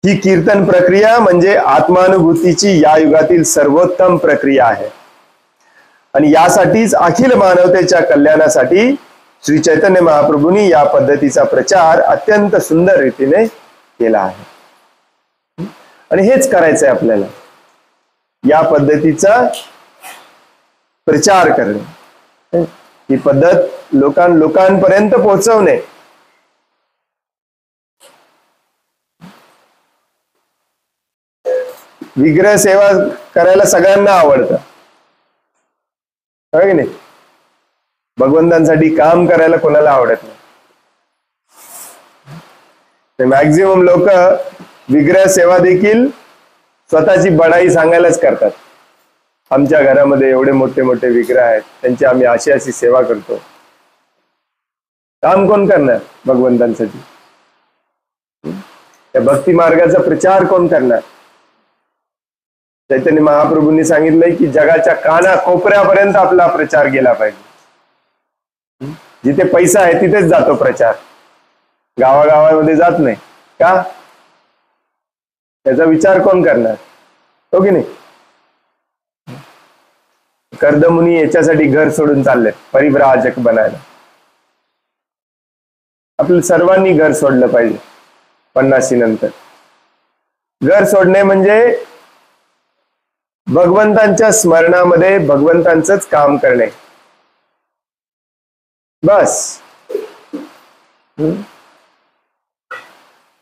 ही कीर्तन प्रक्रिया म्हणजे आत्मानुभूतीची या युगातील सर्वोत्तम प्रक्रिया आहे आणि यासाठीच अखिल मानवतेच्या कल्याणासाठी श्री चैतन्य महाप्रभूंनी या पद्धतीचा प्रचार अत्यंत सुंदर रीतीने केला आहे. आणि हेच करायचंय आपल्याला, या पद्धतीचा प्रचार करणे, ही पद्धत लोकांपर्यंत पोहोचवणे. विग्रह सेवा करायला सगळ्यांना आवडतं, आहे की नाही? भगवंतांसाठी काम करायला कोणाला आवडत नाही. मॅक्झिमम लोक विग्रह सेवा देखील स्वतःची बढाई सांगायलाच करतात. आमच्या घरामध्ये एवढे मोठे मोठे विग्रह आहेत, त्यांची आम्ही अशी अशी सेवा करतो. काम कोण करणार भगवंतांसाठी? त्या भक्ती मार्गाचा प्रचार कोण करणार? चैतन्य महाप्रभूंनी सांगितलंय की जगाच्या काना कोपऱ्यापर्यंत आपला प्रचार गेला पाहिजे. जिथे पैसा आहे तिथेच जातो प्रचार, गावागावामध्ये जात नाही का? त्याचा विचार कोण करणार? हो की नाही? कर्दमुनी याच्यासाठी घर सोडून चालले परिव्राजक बनायला. आपल्या सर्वांनी घर सोडलं पाहिजे 50 नंतर. घर सोडणे म्हणजे भगवंतांच्या स्मरणामध्ये भगवंतांचंच काम करणे, बस.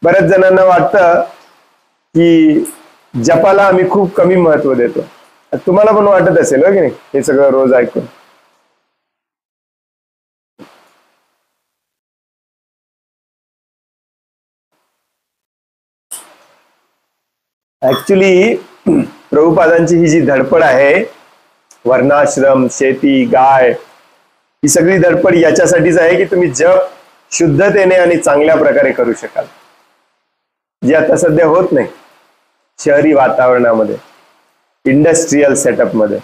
बऱ्याच जणांना वाटतं की जपाला आम्ही खूप कमी महत्व देतो. तुम्हाला पण वाटत असेल हो की नाही हे सगळं रोज ऐकून? ऍक्च्युली प्रभुपादांची ही जी धडपड आहे, वर्णाश्रम, शेती, गाय, ही सगळी धडपड याच्यासाठीच आहे की तुम्ही जप शुद्धतेने आणि चांगल्या प्रकारे करू शकाल, जे आता सध्या होत नाही शहरी वातावरणामध्ये, इंडस्ट्रियल सेटअप मध्ये.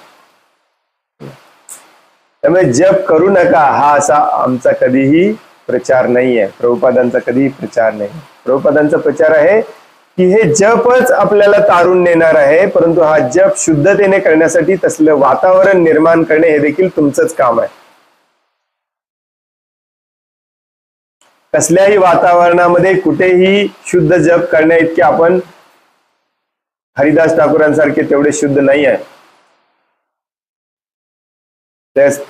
त्यामुळे जप करू नका हा असा आमचा कधीही प्रचार नाही आहे, प्रभुपादांचा कधीही प्रचार नाही. प्रभुपादांचा प्रचार आहे की हे जपच आपल्याला तारून नेणार आहे, परंतु हा जप शुद्धतेने करण्यासाठी तसलं वातावरण निर्माण करणे हे देखील तुमचंच काम आहे. कसल्याही वातावरणामध्ये कुठेही शुद्ध जप करण्या इतके आपण हरिदास ठाकूरांसारखे तेवढे शुद्ध नाही आहे.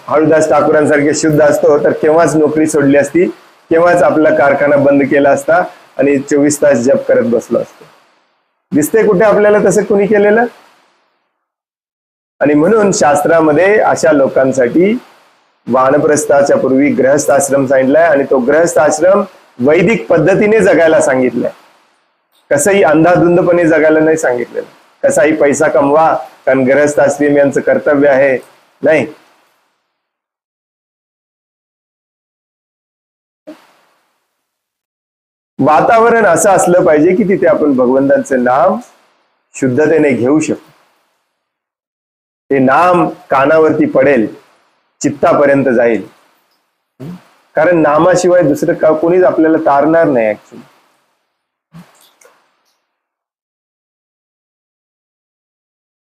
हरिदास ठाकूरांसारखे शुद्ध असतो तर केव्हाच नोकरी सोडली असती, केव्हाच आपला कारखाना बंद केला असता आणि 24 तास जप करत बसलो असतो. दिसते कुठे आपल्याला तसं कुणी केलेलं? आणि म्हणून शास्त्रामध्ये अशा लोकांसाठी वानप्रस्थाच्या पूर्वी गृहस्थ आश्रम सांगितलाय, आणि तो गृहस्थ आश्रम वैदिक पद्धतीने जगायला सांगितलाय. कसंही अंधाधुंदपणे जगायला नाही सांगितलेलं. कसाही पैसा कमवा कारण गृहस्थ आश्रम यांचं कर्तव्य आहे, नाही. वातावरण असं असलं पाहिजे की तिथे आपण भगवंतांचं नाम शुद्धतेने घेऊ शकतो. ते नाम कानावरती पडेल, चित्तापर्यंत जाईल, कारण नामाशिवाय दुसरं का कोणीच आपल्याला तारणार नाही ऍक्च्युली.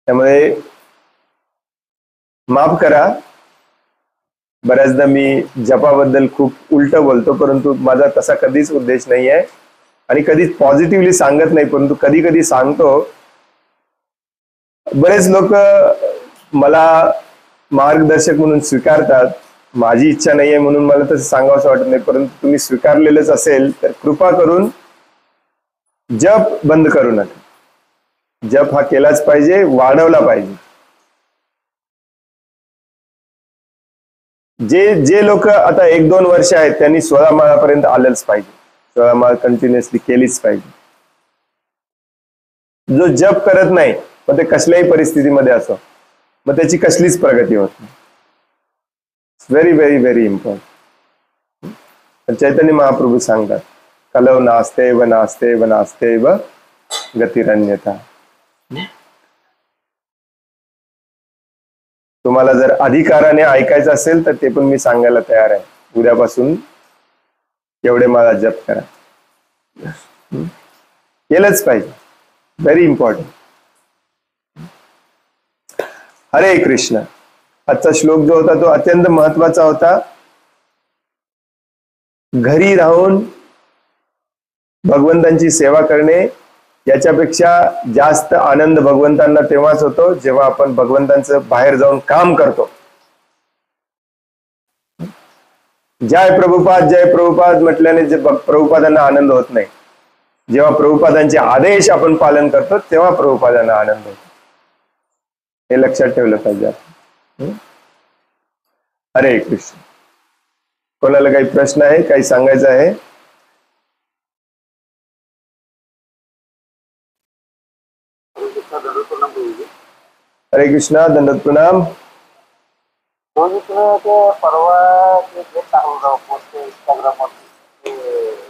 त्यामुळे माफ करा, बऱ्याचदा मी जपाबद्दल खूप उलट बोलतो, परंतु माझा तसा कधीच उद्देश नाही आहे आणि कधीच पॉझिटिव्हली सांगत नाही, परंतु कधी कधी सांगतो. बरेच लोक मला मार्गदर्शक म्हणून स्वीकारतात, माझी इच्छा नाही आहे म्हणून मला तसं सांगावंसं वाटत नाही, परंतु तुम्ही स्वीकारलेलंच असेल तर कृपा करून जप बंद करू नका. जप हा केलाच पाहिजे, वाढवला पाहिजे. जे लोक आता 1-2 वर्ष आहेत त्यांनी 16 माळापर्यंत आलंच पाहिजे, 16 माळ कंटिन्युअसली केलीच पाहिजे. जो जप करत नाही मग ते कसल्याही परिस्थितीमध्ये असो, मग त्याची कसलीच प्रगती होत नाही. Very very very important. Chaitanya Mahaprabhu सांगतात, कलव नास्ते व नास्ते व नास्ते व गतिरन्यथा. तुम्हाला जर अधिकाराने ऐकायचं असेल तर ते पण मी सांगायला तयार आहे. उद्यापासून एवढे मला जप करा, केलंच पाहिजे. Very important. हरे कृष्ण. आजचा श्लोक जो होता तो अत्यंत महत्वाचा होता. घरी राहून भगवंतांची सेवा करणे याच्यापेक्षा जास्त आनंद भगवंतांना तेव्हाच होतो जेव्हा आपण भगवंतांचं बाहेर जाऊन काम करतो. जय प्रभुपाद म्हटल्याने जे प्रभुपादांना आनंद होत नाही. जेव्हा प्रभुपादांचे आदेश आपण पालन करतो तेव्हा प्रभुपादांना आनंद होतो. हे लक्षात ठेवलं पाहिजे. हरे कृष्ण. कोणाला काही प्रश्न आहे, काही सांगायचं आहे? कृष्णा, दंडवत प्रणाम. परवा पोस्ट इंस्टाग्राम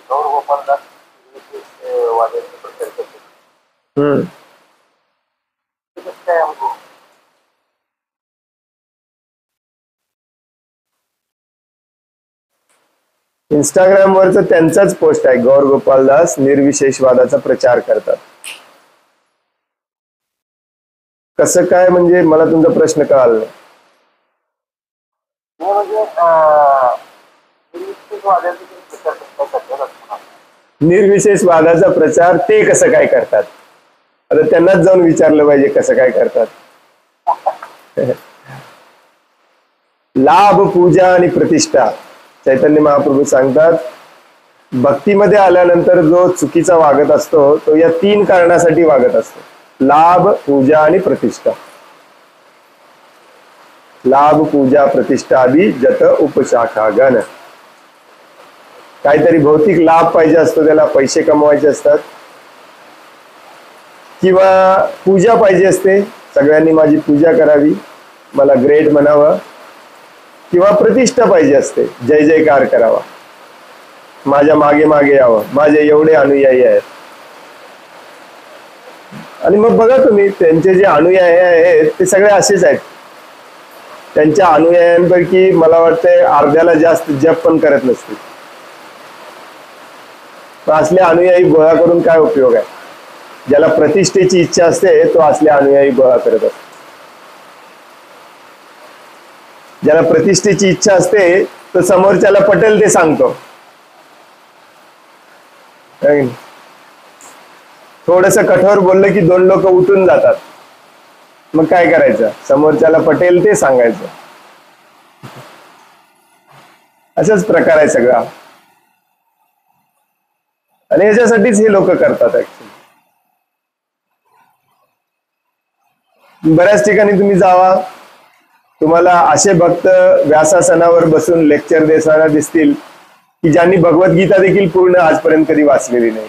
गौर गोपालदास वाद्यांचे प्रचार करते. काय अनुभव? इंस्टाग्राम वरच त्यांचाच पोस्ट आहे, गौर गोपालदास निर्विशेषवादाचा प्रचार करतात. कसं काय म्हणजे मला तुमचा प्रश्न कळाला नाही. निर्विशेषवादाचा प्रचार ते कसं काय करतात? आता त्यांनाच जाऊन विचारलं पाहिजे कसं काय करतात. लाभ, पूजा आणि प्रतिष्ठा. चैतन्य महाप्रभू सांगतात, भक्तीमध्ये आल्यानंतर जो चुकीचा वागत असतो तो या 3 कारणासाठी वागत असतो: लाभ, पूजा आणि प्रतिष्ठा. लाभ, पूजा, प्रतिष्ठा आदी जत उपशाखागण. काहीतरी भौतिक लाभ पाहिजे असतो, त्याला पैसे कमवायचे असतात, किंवा पूजा पाहिजे असते, सगळ्यांनी माझी पूजा करावी, मला ग्रेट म्हणावं, किंवा प्रतिष्ठा पाहिजे असते, जय जयकार करावा, माझ्या मागे मागे यावं, माझे एवढे अनुयायी आहेत. आणि मग बघा तुम्ही, त्यांचे जे अनुयायी आहेत ते सगळे असेच आहेत. त्यांच्या अनुयायांपैकी मला वाटतंय अर्ध्याला जास्त जप पण करत नसतील. असले अनुयायी गोळा करून काय उपयोग आहे? ज्याला प्रतिष्ठेची इच्छा असते तो असले अनुयायी गोळा करत असतो. ज्याला प्रतिष्ठेची इच्छा असते तो समोरच्याला पटेल ते सांगतो. थोडस कठोर बोललं की 2 लोक उठून जातात. मग काय करायचं? समोरच्याला पटेल ते सांगायचं. असाच प्रकार आहे सगळा. आणि ह्याच्यासाठीच हे लोक करतात. ऍक्च्युली बऱ्याच ठिकाणी तुम्ही जावा, तुम्हाला असे भक्त व्यासासनावर बसून लेक्चर देताना दिसतील की ज्यांनी भगवद्गीता देखील पूर्ण आजपर्यंत कधी वाचलेली नाही,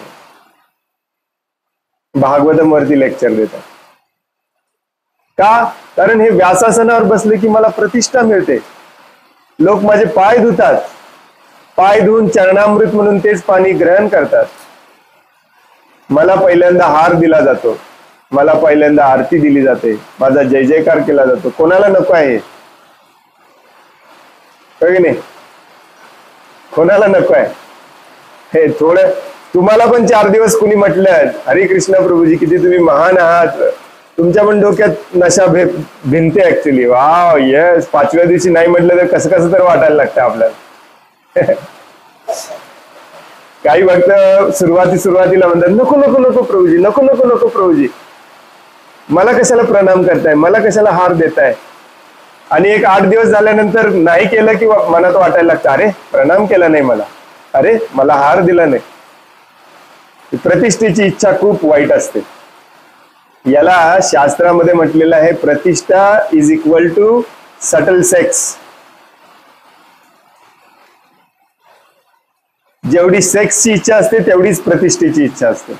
भागवतम वरती लेक्चर देतात. का? कारण हे व्यासासनावर बसले की मला प्रतिष्ठा मिळते, लोक माझे पाय धुतात, पाय धुवून चरणामृत म्हणून तेच पाणी ग्रहण करतात, मला पहिल्यांदा हार दिला जातो, मला पहिल्यांदा आरती दिली जाते, माझा जय जयकार केला जातो. कोणाला नको आहे? नाही, कोणाला नको आहे? हे थोडं तुम्हाला पण 4 दिवस कुणी म्हटलं हरे कृष्ण प्रभूजी किती तुम्ही महान आहात, तुमच्या पण डोक्यात नशा भिनते ऍक्च्युली. Wow, yes. 5व्या दिवशी नाही म्हटलं तर कसं कसं तर वाटायला लागतं आपल्याला. काही भक्त सुरुवातीला म्हणतात नको नको नको प्रभूजी, नको नको नको प्रभूजी, मला कशाला प्रणाम करताय, मला कशाला हार देताय. आणि एक 8 दिवस झाल्यानंतर नाही केलं की मनात वाटायला लागतं, अरे प्रणाम केला नाही मला, अरे मला हार दिला नाही. प्रतिष्ठेची इच्छा खूप वाईट असते. याला शास्त्रामध्ये म्हटलेलं आहे, प्रतिष्ठा is equal to subtle sex. जेवढी सेक्सची इच्छा असते तेवढीच प्रतिष्ठेची इच्छा असते.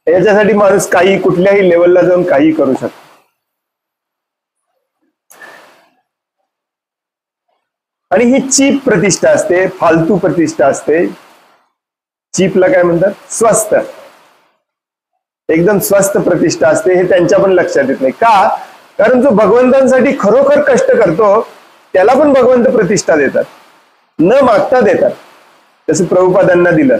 याच्यासाठी माणूस काही कुठल्याही लेवलला जाऊन काही करू शकतो. आणि ही चीप प्रतिष्ठा असते, फालतू प्रतिष्ठा असते. चीपला काय म्हणतात? स्वस्त. एकदम स्वस्त प्रतिष्ठा असते. हे त्यांच्या पण लक्षात येत नाही. का? कारण जो भगवंतांसाठी खरोखर कष्ट करतो त्याला पण भगवंत प्रतिष्ठा देतात, न मागता देतात. तसं प्रभुपादांना दिलं.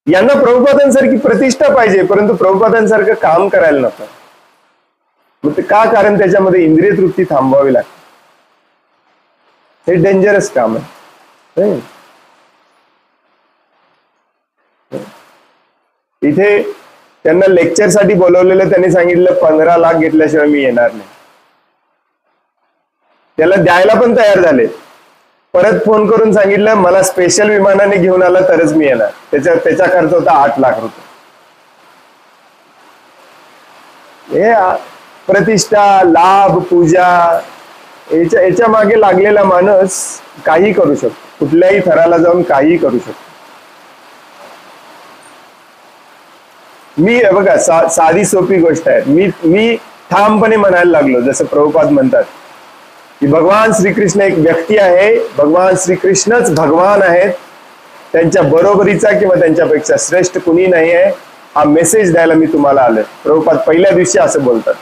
यांना प्रभुपादांसारखी प्रतिष्ठा पाहिजे, परंतु प्रभुपादांसारखं काम करायला नको. मग ते का? कारण त्याच्यामध्ये इंद्रिय तृप्ती थांबवावी लागते. हे डेंजरस काम आहे. इथे त्यांना लेक्चरसाठी बोलवलेलं, त्यांनी सांगितलं 15 लाख घेतल्याशिवाय मी येणार नाही. त्याला द्यायला पण तयार झाले. परत फोन करून सांगितलं मला स्पेशल विमानाने घेऊन आला तरच मी येणार. त्याचा खर्च होता 8 लाख रुपये. हे प्रतिष्ठा, लाभ, पूजा याच्या मागे लागलेला माणूस काही करू शकतो, कुठल्याही थराला जाऊन काही करू शकतो. मी बघा साधी सोपी गोष्ट आहे, मी ठामपणे म्हणायला लागलो, जसं प्रभुपाद म्हणतात की भगवान श्रीकृष्ण एक व्यक्ती आहे, भगवान श्रीकृष्णच भगवान आहेत, त्यांच्या बरोबरीचा किंवा त्यांच्यापेक्षा श्रेष्ठ कुणी नाही आहे, हा मेसेज द्यायला मी तुम्हाला आलोय. प्रभुपाद पहिल्या दिवशी असं बोलतात.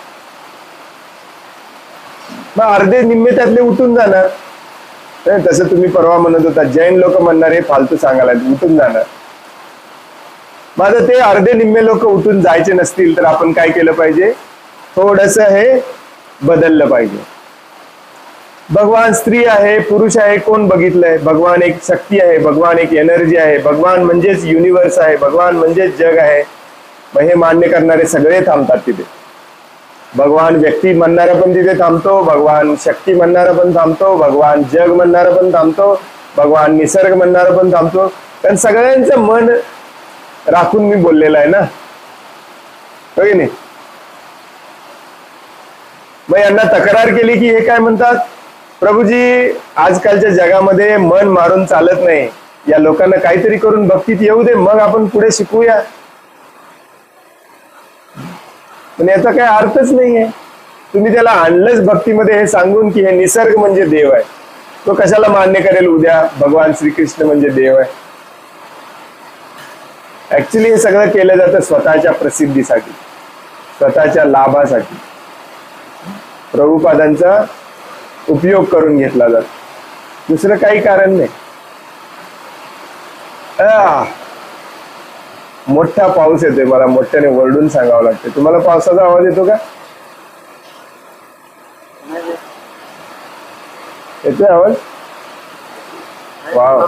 मग अर्धे निम्मे त्यातले उठून जाणार. तसं तुम्ही परवा म्हणत होता जैन लोक म्हणणार हे फालतू सांगायला, उठून जाणार. माझं ते अर्धे निम्मे लोक उठून जायचे नसतील तर आपण काय केलं पाहिजे, थोडस हे बदललं पाहिजे. भगवान स्त्री आहे, पुरुष आहे, कोण बघितलंय? भगवान एक शक्ती आहे, भगवान एक एनर्जी आहे, भगवान म्हणजेच युनिव्हर्स आहे, भगवान म्हणजेच जग आहे. मग हे मान्य करणारे सगळे थांबतात तिथे. भगवान व्यक्ती म्हणणारा पण तिथे थांबतो, भगवान शक्ती म्हणणारा पण थांबतो, भगवान जग म्हणणारा पण थांबतो, भगवान निसर्ग म्हणणारा पण थांबतो. कारण सगळ्यांचं मन राखून मी बोललेलं आहे ना, हो की नाही? मग यांना तक्रार केली की हे काय म्हणतात, प्रभूजी आजकालच्या जगामध्ये मन मारून चालत नाही, या लोकांना काहीतरी करून भक्तीत येऊ दे, मग आपण पुढे शिकूया. पण याचा काही अर्थच नाहीये. तुम्ही त्याला आणलंच भक्तीमध्ये हे सांगून की हे निसर्ग म्हणजे देव आहे, तो कशाला मान्य करेल उद्या भगवान श्रीकृष्ण म्हणजे देव आहे? ऍक्च्युली हे सगळं केलं जातं स्वतःच्या प्रसिद्धीसाठी, स्वतःच्या लाभासाठी. प्रभुपादांचा उपयोग करून घेतला जातो, दुसरं काही कारण नाही. मोठा पाऊस येतोय, मला मोठ्याने वरडून सांगावं लागतं. तुम्हाला पावसाचा आवाज येतो का? येतोय आवाज? वाव.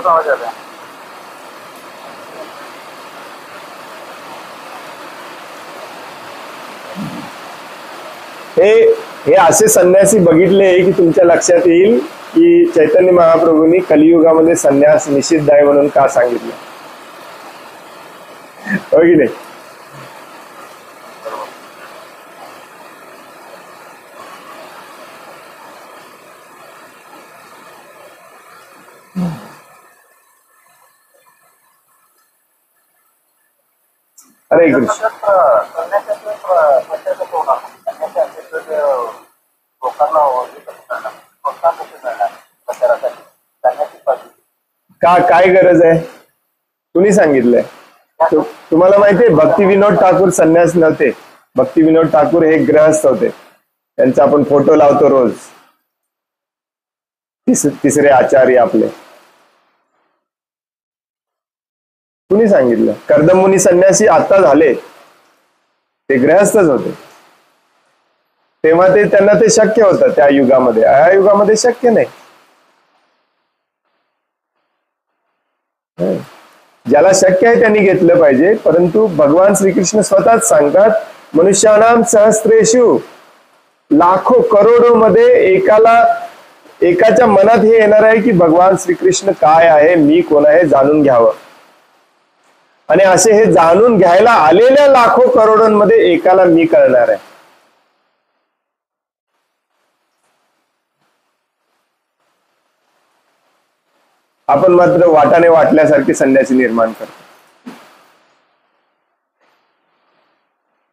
हे असे संन्यासी बघितले की तुमच्या लक्षात येईल की चैतन्य महाप्रभूंनी कलियुगामध्ये संन्यास निषिद्ध आहे म्हणून का सांगितलं, हो की नाही? हरे कृष्ण. का काय गरज आहे? कुणी सांगितलंय? तुम्हाला माहितीये भक्ती विनोद ठाकूर संन्यास नव्हते. भक्ती विनोद ठाकूर हे गृहस्थ होते. त्यांचा आपण फोटो लावतो रोज. तिसरे आचार्य आपले. कुणी सांगितलं? कर्दममुनी संन्यासी आता झाले, ते गृहस्थच होते. तेव्हा त्यांना ते शक्य होतं त्या युगामध्ये. या युगामध्ये शक्य नाही. ज्याला शक्य आहे त्यांनी घेतलं पाहिजे. परंतु भगवान श्रीकृष्ण स्वतःच सांगतात मनुष्यानाम सहस्रेषु, लाखो करोडो मध्ये एकाच्या मनात हे येणार आहे की भगवान श्रीकृष्ण काय आहे, मी कोण आहे जाणून घ्यावं. आणि असे हे जाणून घ्यायला आलेल्या लाखो करोडोंमध्ये एकाला मी कळणार आहे. आपण मात्र वाटाने वाटल्यासारखे संन्यासी निर्माण करतो.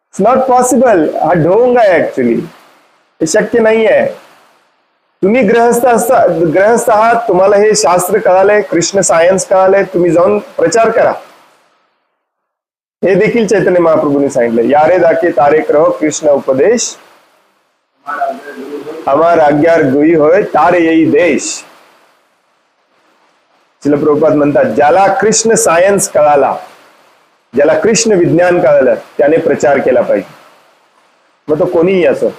It's not possible. हा ढोंग आहे ऍक्च्युली. हे शक्य नाही आहे. तुम्ही गृहस्थ आहात, तुम्हाला हे शास्त्र कळालंय, कृष्ण सायन्स कळालंय, तुम्ही जाऊन प्रचार करा. हे देखील चैतन्य महाप्रभूंनी सांगितलं. यारे दाके तारे ग्रह कृष्ण उपदेश, हमार आज्ञार गुई होय तारे येई देश. श्रील प्रभुपाद म्हणतात ज्याला कृष्ण सायन्स कळाला, ज्याला कृष्ण विज्ञान कळालं, त्याने प्रचार केला पाहिजे. मग तो कोणीही असो,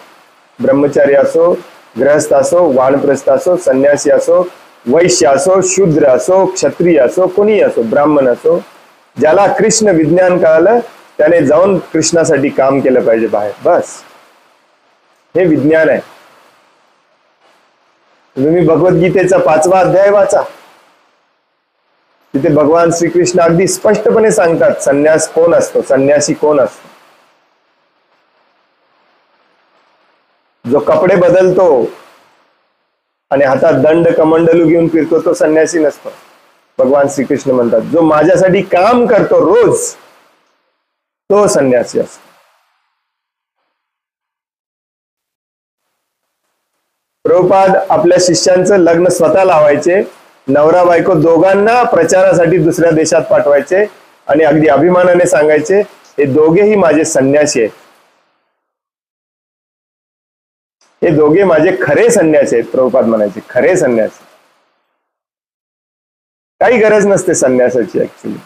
ब्रह्मचारी असो, गृहस्थ असो, वानप्रस्थ असो, संन्यासी असो, वैश्य असो, शूद्र असो, क्षत्रिय असो, कोणीही असो, ब्राह्मण असो, ज्याला कृष्ण विज्ञान कळालं त्याने जाऊन कृष्णासाठी काम केलं पाहिजे बाहेर. बस हे विज्ञान आहे. तुम्ही भगवद्गीतेचा 5वा अध्याय वाचा. तिथे भगवान श्रीकृष्ण अगदी स्पष्टपणे सांगतात संन्यास कोण असतो, संन्यासी कोण असतो. जो कपडे बदलतो आणि हातात दंड कमंडलू घेऊन फिरतो तो संन्यासी नसतो. भगवान श्रीकृष्ण म्हणतात जो माझ्यासाठी काम करतो रोज, तो संन्यासी असतो. प्रभुपाद आपल्या शिष्यांचं लग्न स्वतः लावायचे, नवरा बायको दोघांना प्रचारासाठी दुसऱ्या देशात पाठवायचे आणि अगदी अभिमानाने सांगायचे, हे दोघेही माझे संन्यासी आहेत, हे दोघे माझे खरे संन्यासी आहेत. प्रभुपाद म्हणायचे खरे संन्यासी. काही गरज नसते संन्यासाची ऍक्च्युली.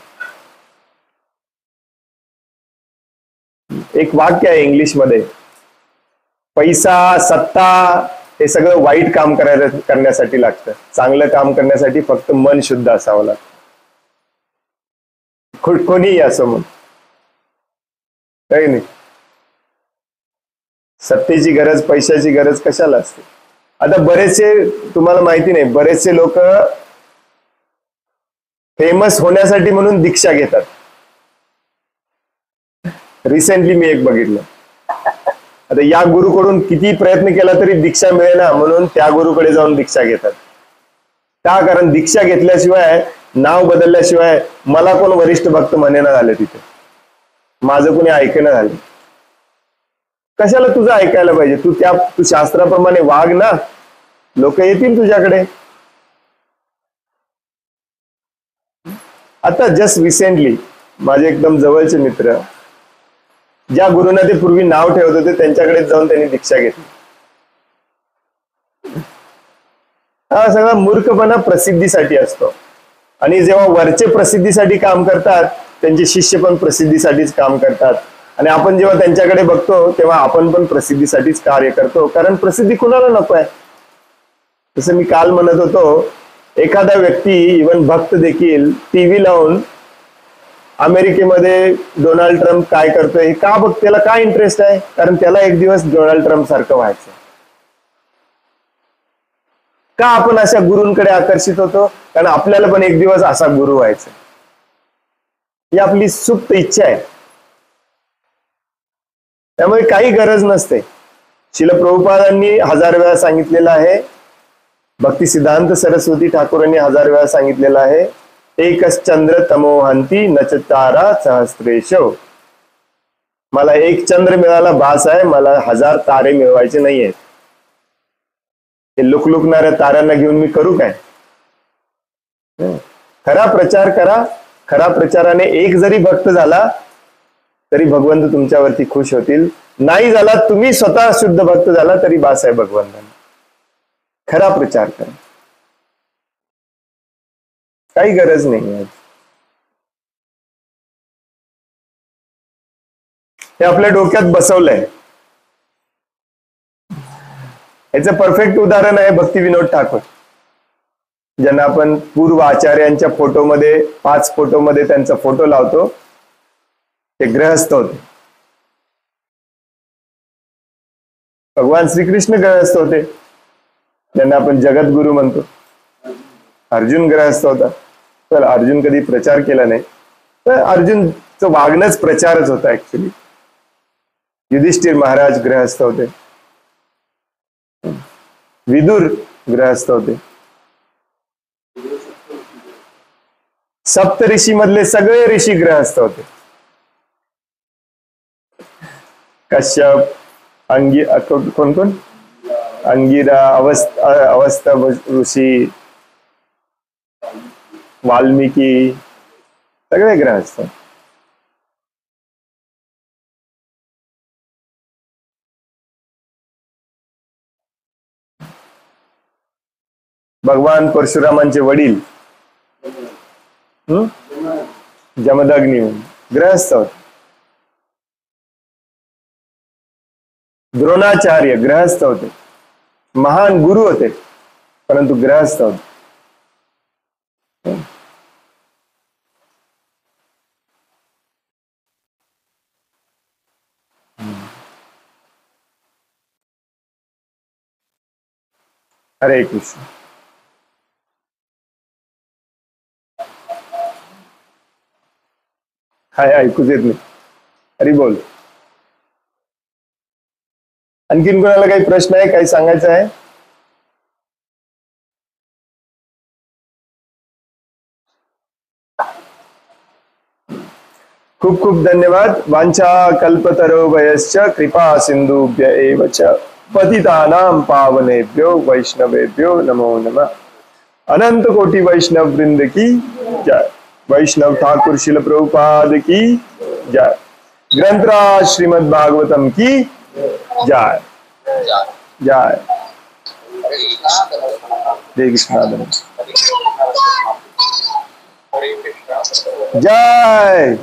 एक वाक्य आहे इंग्लिश मध्ये, पैसा सत्ता हे सगळं वाईट काम करण्यासाठी लागतं, चांगलं काम करण्यासाठी फक्त मन शुद्ध असावं लागतं. कोणीही असो मग, काही नाही. सत्तेची गरज पैशाची गरज कशाला असते. आता बरेचसे, तुम्हाला माहिती नाही, बरेचसे लोक फेमस होण्यासाठी म्हणून दीक्षा घेतात. रिसेंटली मी एक बघितलं. आता या गुरुकडून किती प्रयत्न केला तरी दीक्षा मिळेना म्हणून त्या गुरुकडे जाऊन दीक्षा घेतात. का? कारण दीक्षा घेतल्याशिवाय, नाव बदलल्याशिवाय मला कोण वरिष्ठ भक्त म्हणेना झाले, तिथे माझं कोणी ऐकेना झाले. कशाला तुझं ऐकायला पाहिजे? तू शास्त्राप्रमाणे वाग ना, लोक येतील तुझ्याकडे. आता जस्ट रिसेंटली माझे एकदम जवळचे मित्र, ज्या गुरुंना ते पूर्वी नाव ठेवत होते त्यांच्याकडे जाऊन त्यांनी दीक्षा घेतली. हा सगळा मूर्खपणा प्रसिद्धीसाठी असतो. आणि जेव्हा वरचे प्रसिद्धीसाठी काम करतात, त्यांचे शिष्य पण प्रसिद्धीसाठीच काम करतात. आणि आपण जेव्हा त्यांच्याकडे बघतो तेव्हा आपण पण प्रसिद्धीसाठीच कार्य करतो, कारण प्रसिद्धी कुणाला नको आहे. जसं मी काल म्हणत होतो, एखादा व्यक्ती, इव्हन भक्त देखील, टीव्ही लावून अमेरिकेमध्ये डोनाल्ड ट्रम्प काय करतोय हे का बघ, त्याला काय इंटरेस्ट आहे? कारण त्याला एक दिवस डोनाल्ड ट्रम्प सारखं व्हायचं. का आपण अशा गुरूंकडे आकर्षित होतो? कारण आपल्याला पण एक दिवस असा गुरु व्हायचा, ही आपली सुप्त इच्छा आहे. त्यामुळे काही गरज नसते. श्रील प्रभुपादांनी 1000 वेळा सांगितलेलं आहे, भक्ती सिद्धांत सरस्वती ठाकूरांनी 1000 वेळा सांगितलेलं आहे, एकच चंद्र तमोहंती नच तारा सहस्रेश. मला एक चंद्र मिळाला बास आहे, मला 1000 तारे मिळवायचे नाहीयेत. हे लुकलुकणाऱ्या ताऱ्यांना घेऊन मी करू काय? खरा प्रचार करा. खरा प्रचाराने एक जरी भक्त झाला तरी भगवंत तुमच्यावरती खुश होतील. नाही झाला, तुम्ही स्वतः शुद्ध भक्त झाला तरी बास आहे भगवंतांना. खरा प्रचार करा, काही गरज नाही आहे. हे आपल्या डोक्यात बसवलंय. याचं परफेक्ट उदाहरण आहे भक्ती विनोद ठाकूर, ज्यांना आपण पूर्व आचार्यांच्या फोटोमध्ये, 5 फोटोमध्ये त्यांचा फोटो लावतो. ते गृहस्थ होते. भगवान श्रीकृष्ण गृहस्थ होते, ज्यांना आपण जगद्गुरु म्हणतो. अर्जुन गृहस्थ होता. तर अर्जुन कधी प्रचार केला नाही, तर अर्जुनचं वागणंच प्रचारच होता ऍक्च्युली. युधिष्ठिर महाराज गृहस्थ होते. विदुर गृहस्थ होते. सप्त ऋषी मधले सगळे ऋषी गृहस्थ होते. कश्यप, कोण कोण, अंगिरा, अवस्थ ऋषी, वाल्मिकी, सगळे गृहस्थ. भगवान परशुरामांचे वडील जमदग्नी गृहस्थ होते. द्रोणाचार्य गृहस्थ होते. महान गुरु होते परंतु गृहस्थ होते. हरे कृष्ण. काय ऐकूच येत नाही. हरी बोल. आणखीन कोणाला काही प्रश्न आहे, काही सांगायचं आहे? खूप खूप धन्यवाद. वांछा कल्पतरोभयश्च कृपा सिंधुभ्य एव च पतितानां पावनेभ्यो वैष्णवेभ्यो नमो नमः. अनंत कोटि वैष्णव वृंद की जय. वैष्णव ठाकुर शिल प्रभुपाद की जय. ग्रंथराज श्रीमद् भागवतम की जय जय. जय कृष्ण. जय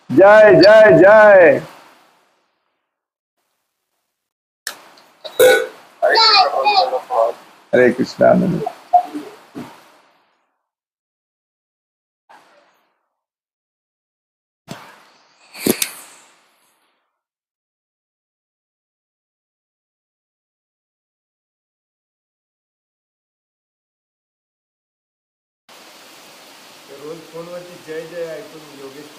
जय जय जय. हरे कृष्ण. रोज फोनवरती जय जय ऐकून योगेश